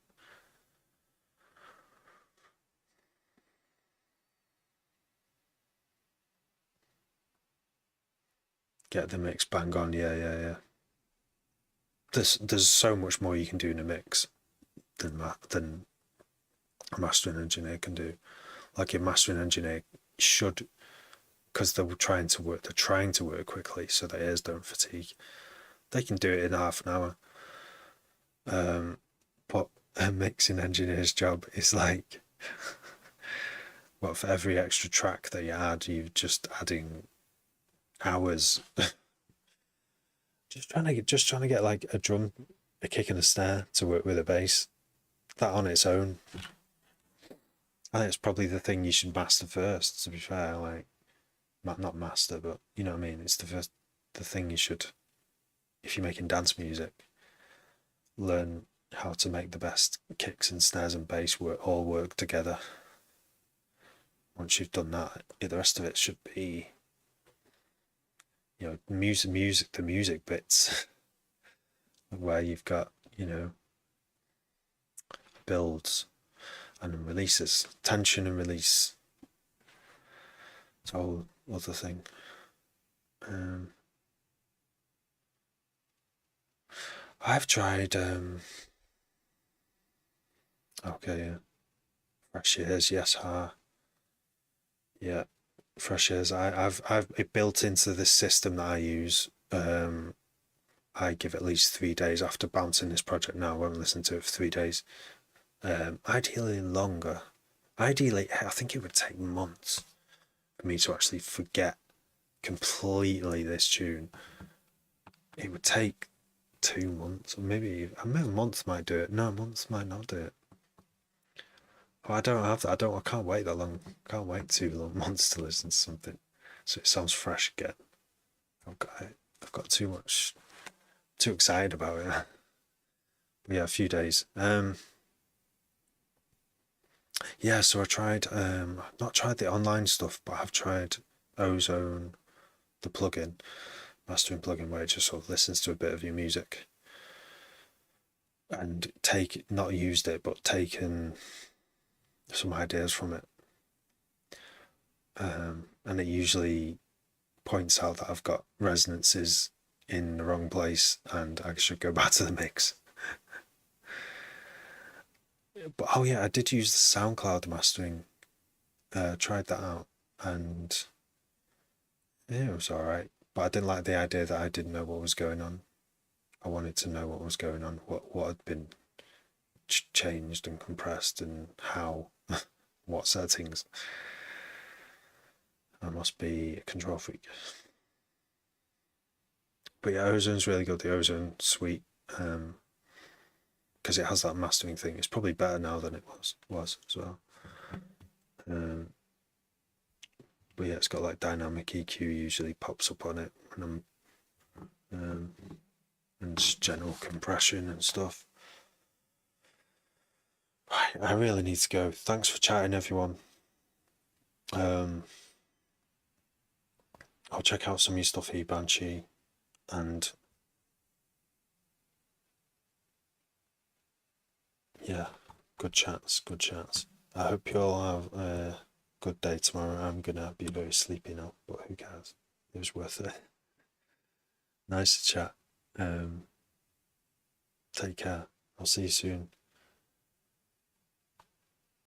S1: Get the mix bang on, yeah. There's so much more you can do in a mix than a mastering engineer can do. Like a mastering engineer should, because they're trying to work quickly so their ears don't fatigue. They can do it in half an hour. But a mixing engineer's job is like, well, for every extra track that you add, you're just adding hours. just trying to get like a drum, a kick and a snare to work with a bass. That on its own, I think it's probably the thing you should master first, to be fair. Like, not master, but you know what I mean? It's the thing you should, if you're making dance music, learn how to make the best kicks and snares and bass all work together. Once you've done that, the rest of it should be, you know, the music bits, where you've got, you know, builds and releases, tension and release. It's a whole other thing. I've tried. Okay, yeah. Fresh ears, yes, yeah. Fresh ears. I've it built into this system that I use. I give at least 3 days after bouncing this project. Now I won't listen to it for 3 days. Ideally longer. Ideally, I think it would take months for me to actually forget completely this tune. It would take 2 months, or maybe a month might do it. No, a month might not do it. Oh, I don't have that. I can't wait that long. I can't wait 2 long months to listen to something, so it sounds fresh again. I've got too excited about it. Yeah, a few days. Yeah, so I tried. I've not tried the online stuff, but I've tried Ozone, the plugin, mastering plugin, where it just sort of listens to a bit of your music. and not used it, but taken some ideas from it. And it usually points out that I've got resonances in the wrong place and I should go back to the mix. But oh yeah, I did use the SoundCloud mastering. Tried that out, and yeah, it was alright. But I didn't like the idea that I didn't know what was going on. I wanted to know what was going on, what had been changed and compressed, and how, what settings. I must be a control freak. But yeah, Ozone's really good. The Ozone suite, because it has that mastering thing. It's probably better now than it was as well. But yeah, it's got like dynamic EQ usually pops up on it when I'm and just general compression and stuff. Right, I really need to go. Thanks for chatting, everyone. I'll check out some of your stuff here, Banshee, and yeah, good chats. I hope you all have a good day tomorrow. I'm gonna be very sleepy now, but who cares? It was worth it. Nice to chat. Take care. I'll see you soon.